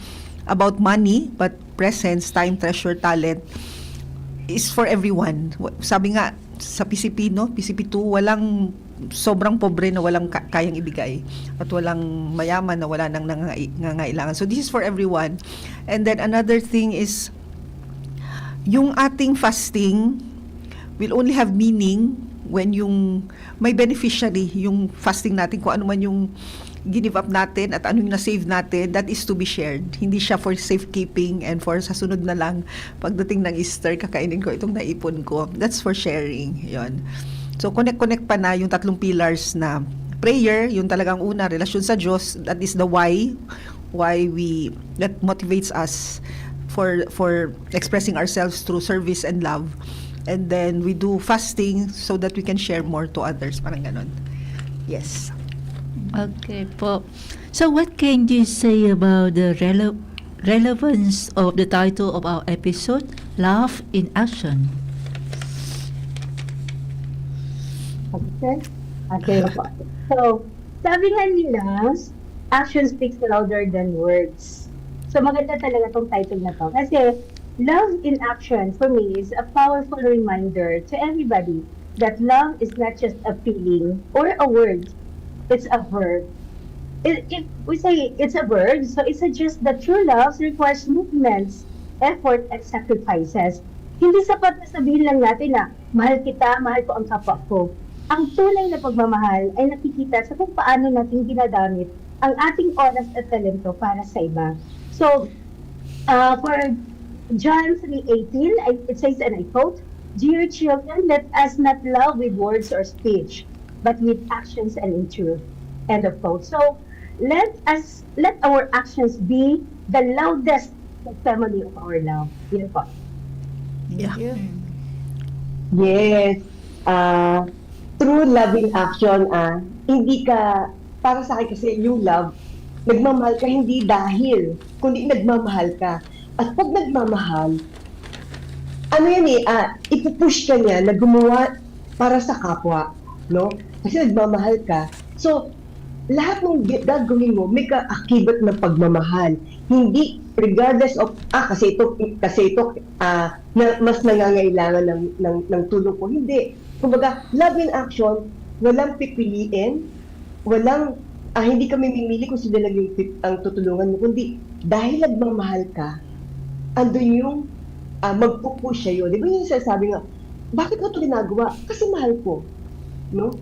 Speaker 4: about money but presence, time, treasure, talent, is for everyone. Sabi nga sa PCP, no? PCP2, walang sobrang pobre na walang kayang ibigay at walang mayaman na wala nang nangangailangan. So this is for everyone. And then another thing is yung ating fasting will only have meaning when yung may beneficiary yung fasting natin, kung ano man yung give up natin at ano yung na-save natin, that is to be shared. Hindi siya for safekeeping and for sa sunod na lang pagdating ng Easter kakainin ko itong naipon ko. That's for sharing. Yon. So connect pa na yung tatlong pillars na prayer, yung talagang una, relasyon sa Diyos, that is the why that motivates us for expressing ourselves through service and love. And then we do fasting so that we can share more to others, parang ganon. Yes.
Speaker 1: Okay po. So what can you say about the relevance of the title of our episode, Love in Action?
Speaker 2: Okay po. So, sabi nga nila, action speaks louder than words. So, maganda talaga tong title na to. Kasi, love in action for me is a powerful reminder to everybody that love is not just a feeling or a word. It's a verb. If we say it's a verb, so it's just that true love requires movements, effort, and sacrifices. Hindi sapat na sabihin lang natin na, mahal kita, mahal ko ang kapwa ko. Ang tunay na pagmamahal ay nakikita sa kung paano natin ginagamit ang ating oras at talento para sa iba. So, for John 3:18, it says, and I quote, "Dear children, let us not love with words or speech, but with actions and in truth." End of quote. So, let our actions be the loudest testimony of our love. Yun po.
Speaker 1: Yeah.
Speaker 5: Yes. True loving action, hindi ka, para sa akin kasi yung love, nagmamahal ka hindi dahil, kundi nagmamahal ka. At pag nagmamahal, ano yan ipupush ka niya na gumawa para sa kapwa, no? Kasi nagmamahal ka. So, lahat ng gagawin mo, may kaakibat na pagmamahal. Hindi, regardless of, kasi ito, na mas nangangailangan ng tulong ko. Hindi. Kumbaga, love in action, walang pipiliin, hindi kami mimili kung sila lang ang tutulungan mo, kundi dahil nagmamahal ka, andun yung magpupush sa'yo. Di ba yung sasabi nga, bakit ko ito ginagawa? Kasi mahal ko. No?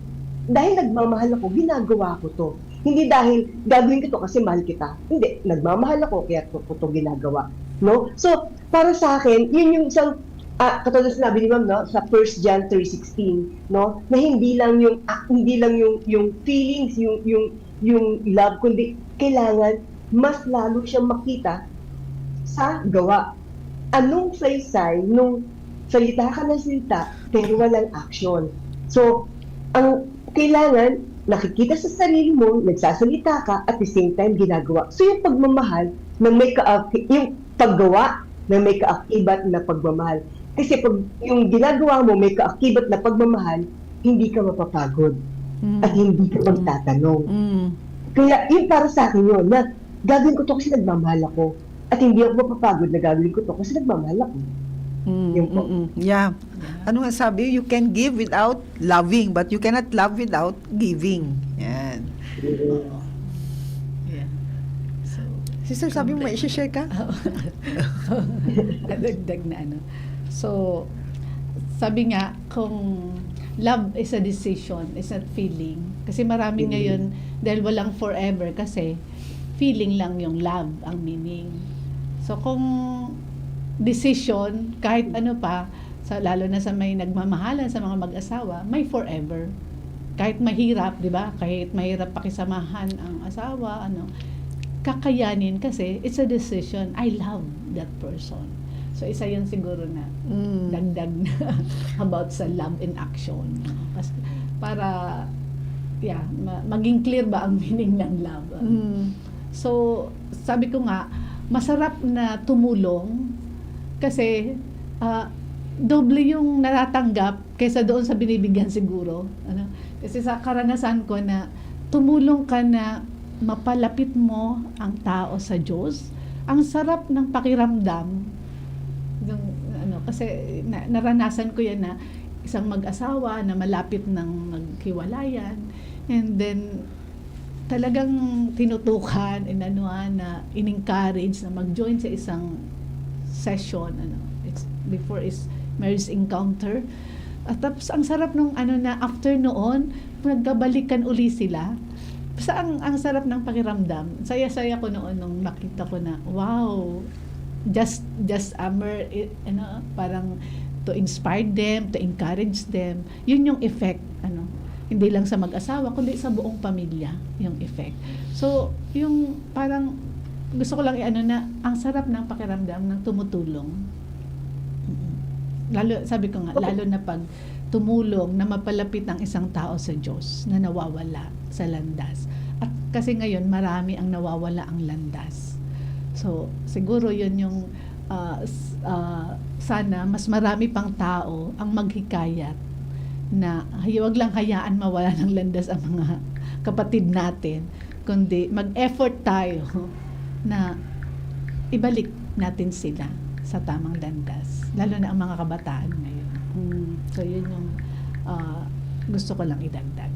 Speaker 5: Dahil nagmamahal ako, ginagawa ko to. Hindi dahil gagawin ko to kasi mahal kita. Hindi, nagmamahal ako, kaya ko to ginagawa. No? So, para sa akin, yun yung isang katulad sinabi ni Ma'am, no, sa 1 John 3:16, no, na hindi lang yung feelings, yung love, kundi kailangan mas lalo siyang makita sa gawa. Anong saysay nung salita ka ng salita pero walang action? So, ang kailangan nakikita sa sarili mo, nagsasalita ka, at the same time ginagawa. So, yung pagmamahal na yung paggawa na may kaakibat na pagmamahal. Kasi pag yung ginagawa mo may kaakibat na pagmamahal, hindi ka mapapagod at hindi ka magtatanong. Kaya yun para sa akin yun, na gagawin ko to kasi nagmamahal ako. At hindi ako mapapagod na gagawin ko to kasi nagmamahal ako.
Speaker 4: Yeah. Ano nga sabi? You can give without loving, but you cannot love without giving. Yan.
Speaker 3: Yeah. So,
Speaker 4: Sister, sabi mo, may share ka?
Speaker 3: Dagdag na ano. So, sabi nga, kung love is a decision, is not feeling. Kasi marami ngayon, dahil walang forever, kasi feeling lang yung love ang meaning. So, kung decision, kahit ano pa, lalo na sa may nagmamahalan sa mga mag-asawa, may forever. Kahit mahirap, di ba? Kahit mahirap pakisamahan ang asawa, kakayanin kasi it's a decision. I love that person. So, isa yun siguro na dagdag na about sa love in action. Kasi para, maging clear ba ang meaning ng love. So, sabi ko nga, masarap na tumulong kasi doble yung natatanggap kaysa doon sa binibigyan siguro. Kasi sa karanasan ko na tumulong ka na mapalapit mo ang tao sa Diyos, ang sarap ng pakiramdam kasi naranasan ko yan na isang mag-asawa na malapit ng maghiwalayan, and then talagang tinutukan, na in-encourage na mag-join sa isang session, before is marriage encounter. At tapos ang sarap nung na after noon, nagkabalikan uli sila. Basta ang sarap ng pakiramdam. Saya-saya ko noon nung nakita ko na, wow, just parang to inspire them, to encourage them. Yun yung effect, hindi lang sa mag-asawa, kundi sa buong pamilya, yung effect. So, yung parang, gusto ko lang na, ang sarap ng pakiramdam ng tumutulong. Lalo, sabi ko nga, lalo na pag tumulong na mapalapit ang isang tao sa Diyos na nawawala sa landas. At kasi ngayon, marami ang nawawala ang landas. So, siguro yun yung sana mas marami pang tao ang maghikayat na huwag lang hayaan mawala ng landas ang mga kapatid natin, kundi mag-effort tayo na ibalik natin sila sa tamang landas, lalo na ang mga kabataan ngayon. So yun yung gusto ko lang idagdag.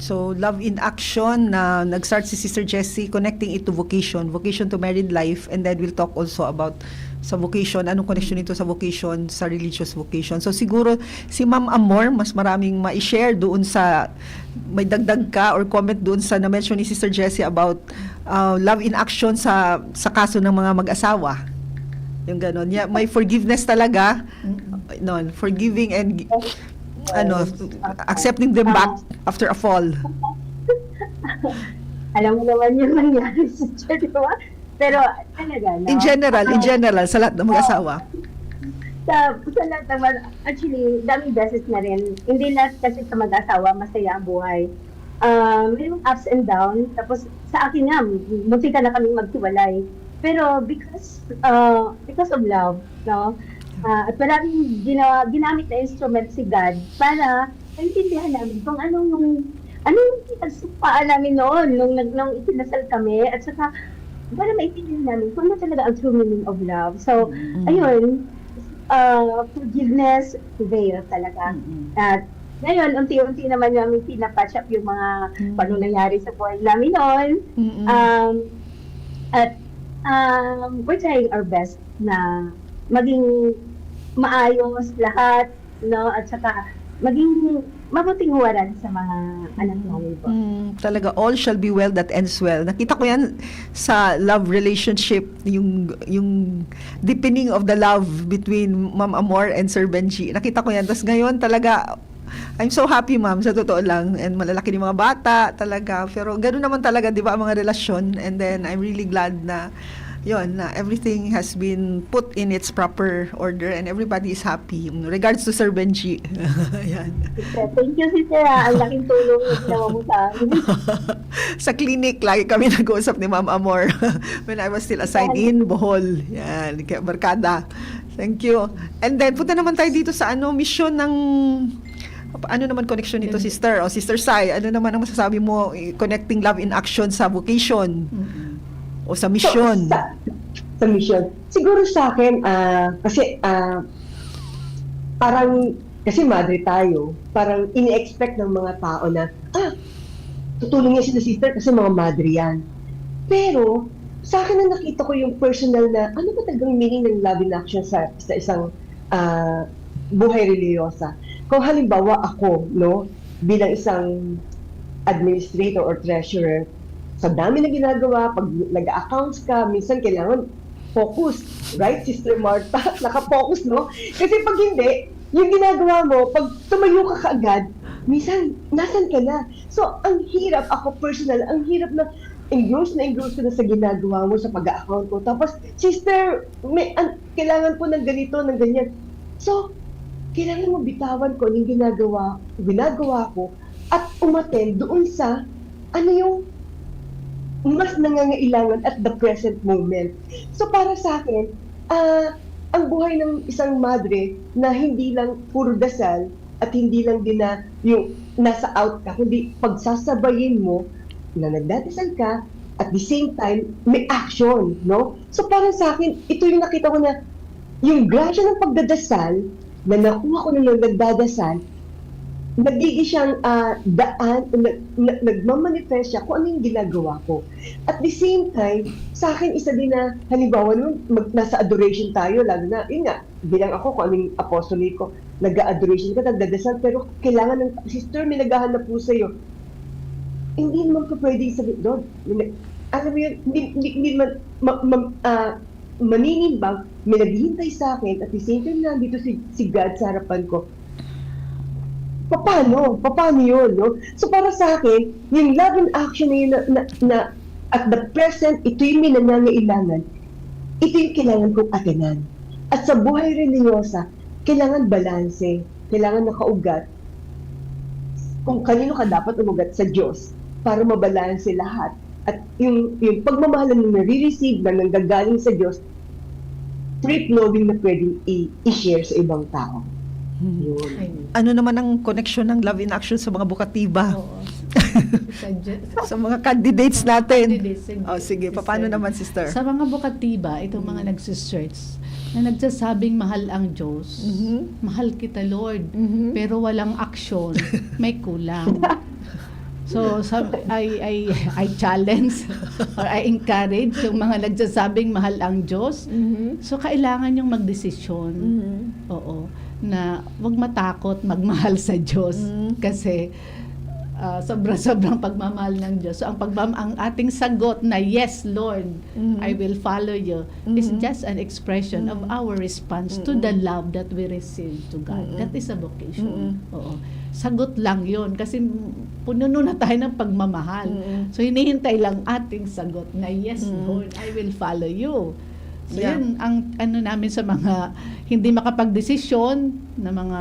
Speaker 4: So, love in action na nag-start si Sister Jessie, connecting it to vocation to married life, and then we'll talk also about sa vocation, anong connection nito sa vocation, sa religious vocation. So, siguro si Ma'am Amor, mas maraming ma-share doon sa, may dagdag ka or comment doon sa na-mention ni Sister Jessie about love in action sa kaso ng mga mag-asawa. Yung gano'n. Yeah, may forgiveness talaga. Forgiving and accepting them back after a fall.
Speaker 2: Alam mo naman yung nangyari sa church, di ba? Pero talaga, no?
Speaker 4: In general, sa lahat ng mag-asawa.
Speaker 2: Sa lahat naman, actually, daming beses na rin. Hindi lahat kasi sa mag-asawa, masaya ang buhay. May ups and downs. Tapos sa akin nga, munti ka na kaming maghiwalay. Pero because of love, no? At maraming ginamit na instrument si God para maintindihan namin kung anong pinagsupaan namin noon nung ikinasal kami, at saka para maintindihan namin kung ano talaga ang true meaning of love. So, ayun, forgiveness prevails talaga. At ngayon, unti-unti naman namin pinapatch up yung mga paano nangyari sa buhay namin noon. We're trying our best na maging maayos lahat, no? At saka maging mabuting huwaran sa mga anak namin po.
Speaker 4: Talaga, all shall be well that ends well. Nakita ko yan sa love relationship, yung deepening of the love between Ma'am Amor and Sir Benji. Nakita ko yan. Tapos ngayon talaga, I'm so happy, ma'am, sa totoo lang. And malalaki ni mga bata talaga. Pero ganoon naman talaga, di ba, ang mga relasyon. And then I'm really glad na na everything has been put in its proper order and everybody is happy. In regards to Sir Benji. Ayan.
Speaker 2: Thank you, Sister. Ang laking tulong na ginawa mo sa akin.
Speaker 4: Sa clinic, lagi kami nag-uusap ni Ma'am Amor when I was still assigned in Bohol. Yan, Barkada. Thank you. And then, punta naman tayo dito sa mission ng ano naman connection nito, Sister? O Sister Sai, ano naman ang masasabi mo connecting love in action sa vocation? O sa mission?
Speaker 5: Sa mission. Siguro sa akin, kasi parang, kasi madre tayo, parang ini-expect ng mga tao na, tutulong niya sila sister kasi mga madre yan. Pero, sa akin na nakita ko yung personal na, ano ba talagang meaning ng love in action sa isang buhay religyosa? Kung halimbawa ako, no, bilang isang administrator or treasurer, sa dami na ginagawa, pag nag-accounts ka, minsan kailangan focus, right, Sister Martha? Naka-focus, no? Kasi pag hindi, yung ginagawa mo, pag tumayo ka kaagad, minsan, nasan ka na? So, ang hirap, ako personal, ang hirap na engross ko na sa ginagawa mo, sa pag-account ko. Tapos, Sister, kailangan ko ng ganito, ng ganyan. So, kailangan mo bitawan ko yung ginagawa ko, at umattend doon sa, yung mas nangangailangan at the present moment. So para sa akin, ang buhay ng isang madre na hindi lang puro dasal at hindi lang din na yung nasa out ka, kundi pagsasabayin mo na nagdadasal ka at the same time may action, no? So para sa akin, ito yung nakita ko na yung grasya ng pagdadasal na nakuha ko nung nagdadasal, nagiging siyang daan, nagmamanifest siya kung ano yung ginagawa ko. At the same time, sa akin isa din na, halimbawa naman, nasa adoration tayo, lalo na, yun nga, bilang ako, kung anong apostolate ko, nag-adoration ka, nagdadasal, pero kailangan ng, sister, may naghahanap po sa'yo. Hindi naman ka pwedeng sabi, Lord, alam mo yun, hindi man, maninimbang, may naghihintay sa akin, at the same time, nandito si God sa harapan ko. Paano yun, no? So para sa akin, yung love in action na yun na at the present, ito yung minangangailangan, ito yung kailangan kong atanan. At sa buhay religyosa, kailangan balanse, kailangan nakaugat kung kanino ka dapat umugat sa Diyos para mabalanse lahat. At yung pagmamahalan na nare-receive na nanggagaling sa Diyos, trip knowing na pwedeng i-share sa ibang tao. Yun.
Speaker 4: Ano naman ang connection ng love in action sa mga bukatiba?
Speaker 3: Oo.
Speaker 4: Sa mga candidates natin.
Speaker 3: Sige,
Speaker 4: paano naman, sister?
Speaker 3: Sa mga bukatiba, itong mga nagsisearch, na nagsasabing mahal ang Diyos, mahal kita Lord, pero walang aksyon, may kulang. So I challenge or I encourage yung mga nagsasabing mahal ang Diyos. So kailangan yung magdesisyon. Oo, na wag matakot magmahal sa Diyos kasi sobrang pagmamahal ng Diyos. So ang ating sagot na yes Lord, I will follow you is just an expression of our response to the love that we receive to God. That is a vocation. Oo. Sagot lang yun kasi puno na tayo ng pagmamahal. So hinihintay lang ating sagot na yes Lord, I will follow you. So yun ang ano namin sa mga hindi makapagdesisyon na mga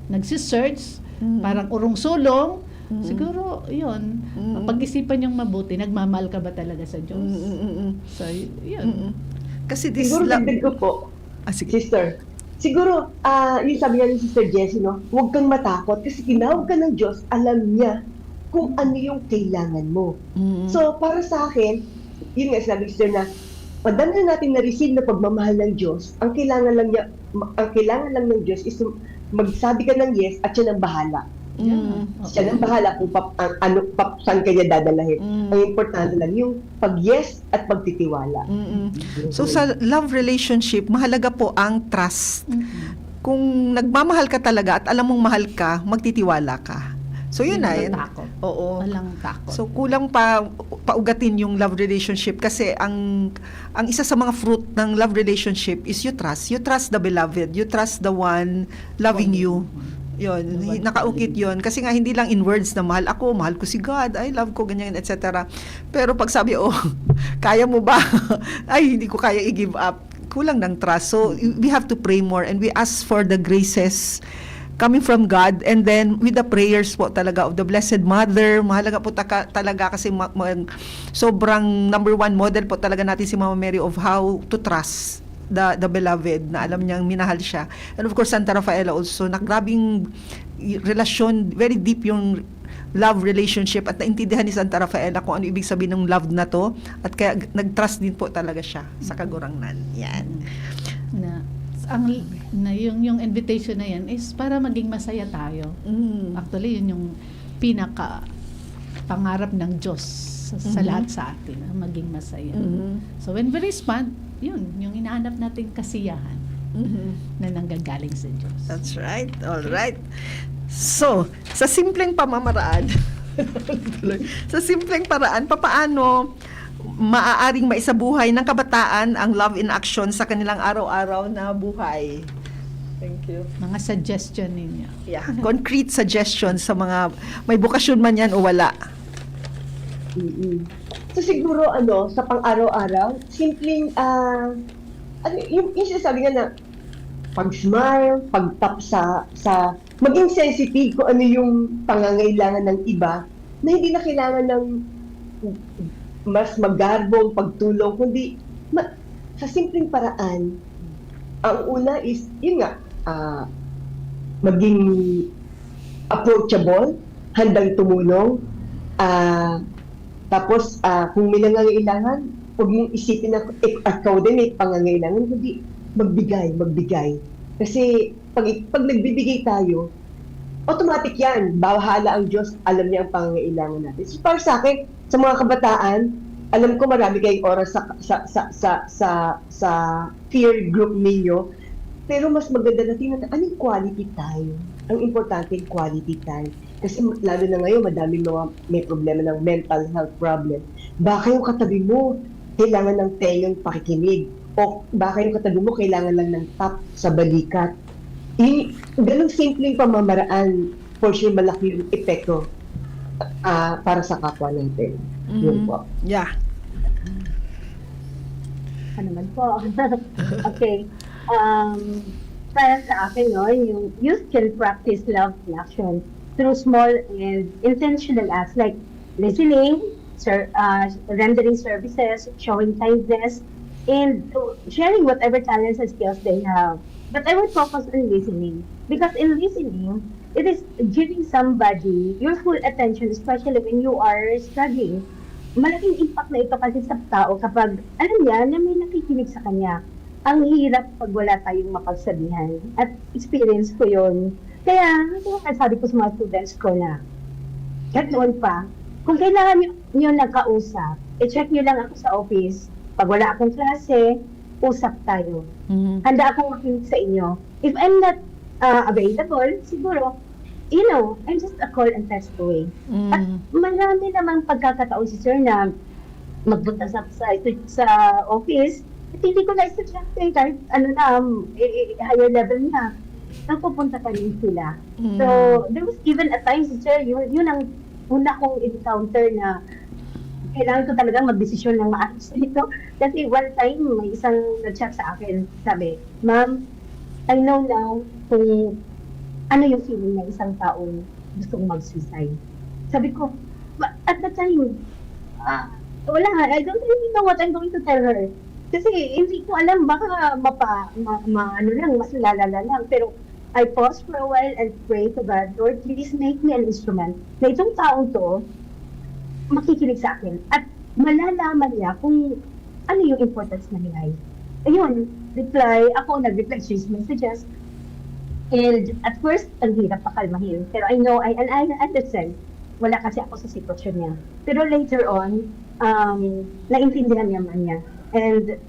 Speaker 3: nagsisearch, parang urong-sulong. Siguro yun, pag-isipan yung mabuti, nagmamahal ka ba talaga sa Diyos? So yun.
Speaker 4: Kasi
Speaker 5: siguro dagdag ko po, sister, siguro, yung sabi nga ni Sister Jessie, no, huwag kang matakot kasi tinawag ka ng Diyos, alam niya kung ano yung kailangan mo. So, para sa akin, yun nga sabi Sister na, madami na natin na-receive na pagmamahal ng Diyos, ang kailangan lang ng Diyos is magsabi ka ng yes at siya nang bahala. Siya nang bahala kung saan kanya dadalahin. Ang importante lang yung pag-yes at pagtitiwala.
Speaker 4: So sa love relationship, mahalaga po ang trust. Kung nagmamahal ka talaga at alam mong mahal ka, magtitiwala ka. So yun na yun. Oo.
Speaker 3: Walang takot.
Speaker 4: So kulang paugatin yung love relationship kasi ang isa sa mga fruit ng love relationship is you trust. You trust the beloved. You trust the one loving you. Yun, nakaukit yun. Kasi nga hindi lang in words na mahal ako, mahal ko si God, I love ko, ganyan, etc. Pero pag sabi, kaya mo ba? Ay, hindi ko kaya i-give up. Kulang ng trust. So we have to pray more and we ask for the graces coming from God, and then with the prayers po talaga of the Blessed Mother. Mahalaga po talaga kasi sobrang number one model po talaga natin si Mama Mary of how to trust the beloved, na alam niyang minahal siya. And of course, Santa Rafaela also, nagrabing relasyon, very deep yung love relationship at naintindihan ni Santa Rafaela kung ano ibig sabihin ng love na to at kaya nag-trust din po talaga siya sa kagurangnan. Yan.
Speaker 3: Yung invitation na yan is para maging masaya tayo. Actually, yun yung pinaka pangarap ng Diyos sa lahat sa atin, maging masaya. So when we respond, yun, yung inaanap nating kasiyahan na nanggagaling sa Diyos.
Speaker 4: That's right. All right. So, sa simpleng pamamaraan, papaano maaaring maisabuhay ng kabataan ang love in action sa kanilang araw-araw na buhay? Thank you.
Speaker 3: Mga suggestion ninyo.
Speaker 4: Yeah, concrete suggestions sa mga may bukasyon man yan o wala.
Speaker 5: So siguro sa pang-araw-araw, simpleng yung sinasabi nga na pag-smile, pag-tap sa maging sensitive kung ano yung pangangailangan ng iba na hindi na kailangan ng mas magarbong pagtulong, kundi sa simpleng paraan. Ang una is, yun nga, maging approachable, handang tumulong, tapos kung may nangangailangan, huwag mong isipin na ikaw din may pangangailangan, kundi magbigay. Kasi pag nagbibigay tayo, automatic yan. Bahala ang Diyos, alam niya ang pangangailangan natin. So para sa akin, sa mga kabataan, alam ko marami kayong oras sa peer group ninyo, pero mas maganda na tingnan, anong quality time? Ang importante yung quality time. Kasi lalo na ngayon, madaming mga may problema ng mental health problem. Baka yung katabi mo, kailangan ng teyong pakikinig. O baka yung katabi mo, kailangan lang ng tap sa balikat. Ganun simpleng pamamaraan, for sure malaki yung epekto para sa kapwa natin. Yun po.
Speaker 4: Yeah.
Speaker 2: Ano naman po? Okay. Para sa akin, no, yung youth can practice love in action through small and intentional acts like listening, rendering services, showing kindness, and sharing whatever talents and skills they have. But I would focus on listening, because in listening, it is giving somebody your full attention, especially when you are studying. Malaking impact na ito kasi sa tao kapag alam niya na may nakikinig sa kanya. Ang hirap pag wala tayong mapagsabihan. At experience ko yun. Kaya, sabi ko sa mga students ko na, kahit noon pa, kung kailangan nyo nagkausap, i-check nyo lang ako sa office. Pag wala akong klase, usap tayo. Handa akong makinig sa inyo. If I'm not available, siguro, I'm just a call and text away. At marami namang pagkakataon si sir na magpunta sa office at hindi ko na-estudyante kahit higher level na. Napupunta pa rin sila. So, there was even a time si sir, yun ang una kong encounter na kailangan ko talagang mag-desisyon ng maayos dito. Kasi one time, may isang nag-chat sa akin, sabi, Ma'am, I know now kung ano yung feeling ng isang taong gustong mag-suicide. Sabi ko, at that time, wala, I don't really know what I'm going to tell her. Kasi hindi ko alam, baka mas lalala lang. Pero I paused for a while and pray to God, Lord, please make me an instrument na itong taong to makikinig sa akin at malalaman niya kung ano yung importance na nilay. Ayun, nag-reply to his messages. And at first, ang hirap pakalmahin. Pero I know, I understand. Wala kasi ako sa sitwasyon niya. Pero later on, naintindihan naman niya. And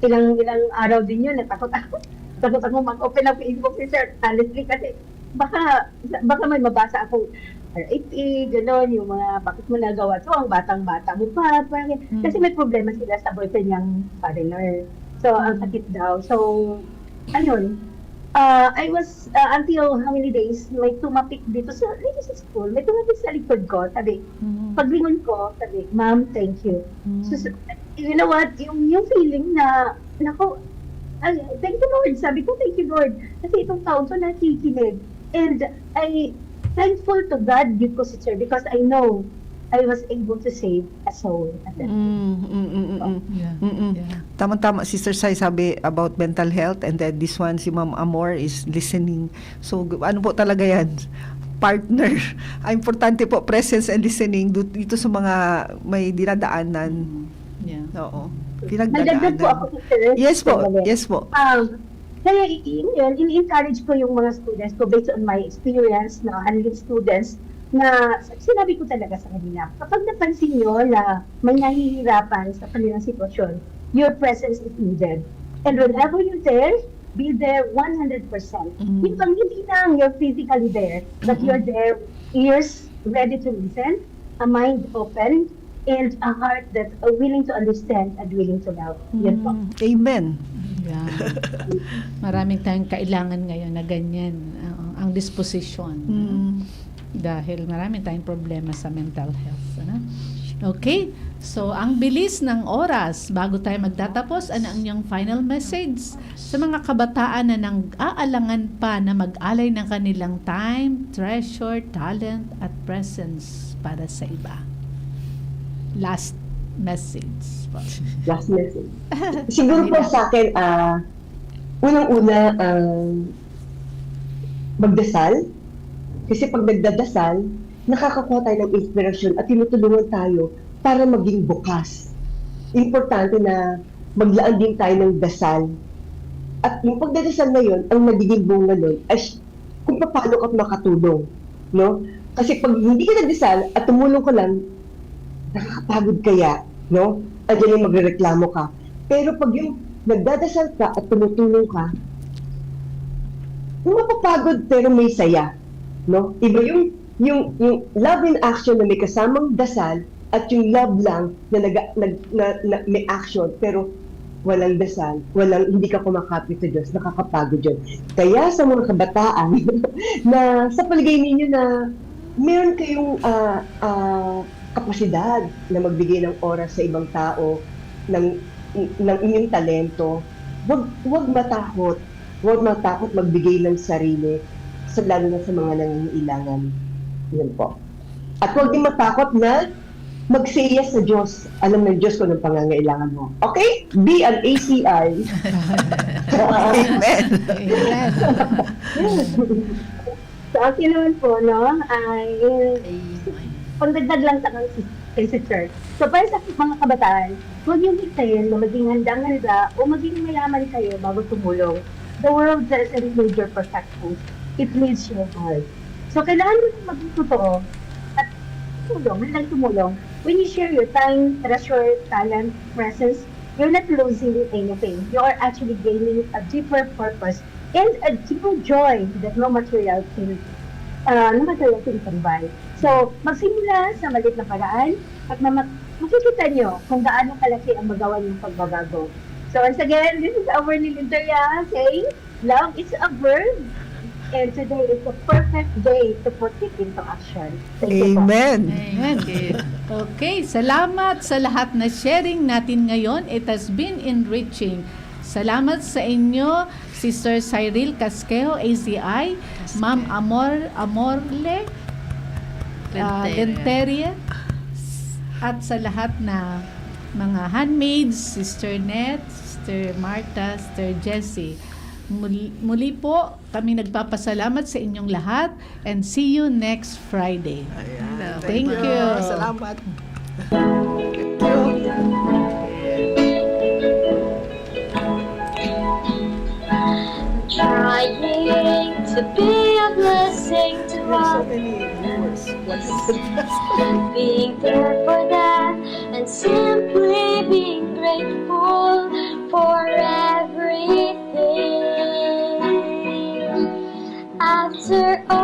Speaker 2: ilang araw din yun, natakot ako mag-open up Facebook si sir. Honestly, kasi baka may mabasa akong RIP, gano'n, yung mga bakit mo nagawa to, ang batang-bata mo pa. Kasi may problema sila sa boyfriend niyang foreigner. So, ang sakit daw. So, ayun. I was, until how many days, may tumapik dito sa school. May tumapik sa likod ko. Sabi, paglingon ko, sabi, Ma'am, thank you. So, you know what? Yung feeling na, thank you Lord. Sabi ko, thank you Lord. Kasi itong taon to nakikinig. And thankful to God dito ko si sir because I know I was able to save a soul at that time.
Speaker 4: Tama-tama, Sister Sai sabi about mental health, and then this one, si Ma'am Amor is listening. So, ano po talaga yan? Partner. Importante po, presence and listening dito sa mga may dinadaanan. Oo.
Speaker 2: Nagdagdag po ako, sir.
Speaker 4: Yes po.
Speaker 2: Kaya yun, in-encourage ko yung mga students ko based on my experience na handling students na sinabi ko talaga sa kanila, kapag napansin nyo na may nahihirapan sa kanilang sitwasyon, your presence is needed. And whenever you're there, be there 100%. Hindi lang you're physically there, but you're there, ears ready to listen, a mind open, and a heart that's willing to understand and willing to love. Yan po.
Speaker 4: Amen.
Speaker 3: Yeah. Maraming tayong kailangan ngayon na ganyan ang disposition. Dahil maraming tayong problema sa mental health. Okay? So, ang bilis ng oras bago tayo magtatapos, ano ang inyong final message sa mga kabataan na nang-aalangan pa na mag-alay ng kanilang time, treasure, talent, at presence para sa iba? Last message.
Speaker 5: Last message. Siguro po sa akin, unang-una, magdasal. Kasi pag nagdadasal, nakakakuha tayo ng inspirasyon at tinutulungan tayo para maging bukas. Importante na maglaan din tayo ng dasal. At yung pagdadasal na yun, ang nagiging bunga nun ay kung paano ka makatulong. No? Kasi pag hindi ka nagdasal at tumulong ka lang, nakakapagod kaya, no? Andiyan yung magrereklamo ka. Pero pag yung nagdadasal ka at tumutulong ka, mapapagod pero may saya, no? Iba yung love in action na may kasamang dasal at yung love lang na may action pero walang dasal, hindi ka kumakapit sa Diyos, nakakapagod yun. Kaya sa mga kabataan na sa paligay ninyo na meron kayong kapasidad na magbigay ng oras sa ibang tao, ng inyong talento, wag matakot. Huwag matakot magbigay ng sarili, lalo na sa mga nangangailangan. Yun po. At huwag din matakot na mag-say yes sa Diyos. Alam ng Diyos kung anong pangangailangan mo. Okay? Be an ACI.
Speaker 4: Amen.
Speaker 2: So, akin naman po, no, ay pagdagdag lang sa kay sister. So, para sa mga kabataan, huwag yung hintayin na maging handang-handa o maging mayaman kayo bago tumulong. The world doesn't need your perfection. It needs your heart. So, kailangan mo maging totoo at tumulong. When you share your time, treasure, talent, presence, you're not losing anything. You are actually gaining a deeper purpose and a deeper joy that no material can provide. So, magsimula sa maliit na paraan at makikita nyo kung gaano kalaki ang magawa ng pagbabago. So, once again, this is our Lilinteria saying, love is a verb. And today is the perfect day to put it into action.
Speaker 4: Amen.
Speaker 3: Amen. Okay, salamat sa lahat na sharing natin ngayon. It has been enriching. Salamat sa inyo, Sister Cyril Casquejo, ACI, Ma'am Amorle Lenteria, at sa lahat na mga handmaids, Sister Net, Sister Martha, Sister Jessie. Muli po, kami nagpapasalamat sa inyong lahat and see you next Friday. Thank you.
Speaker 4: Salamat.
Speaker 14: Trying to be a blessing to others, being there for them and simply being grateful for everything. After all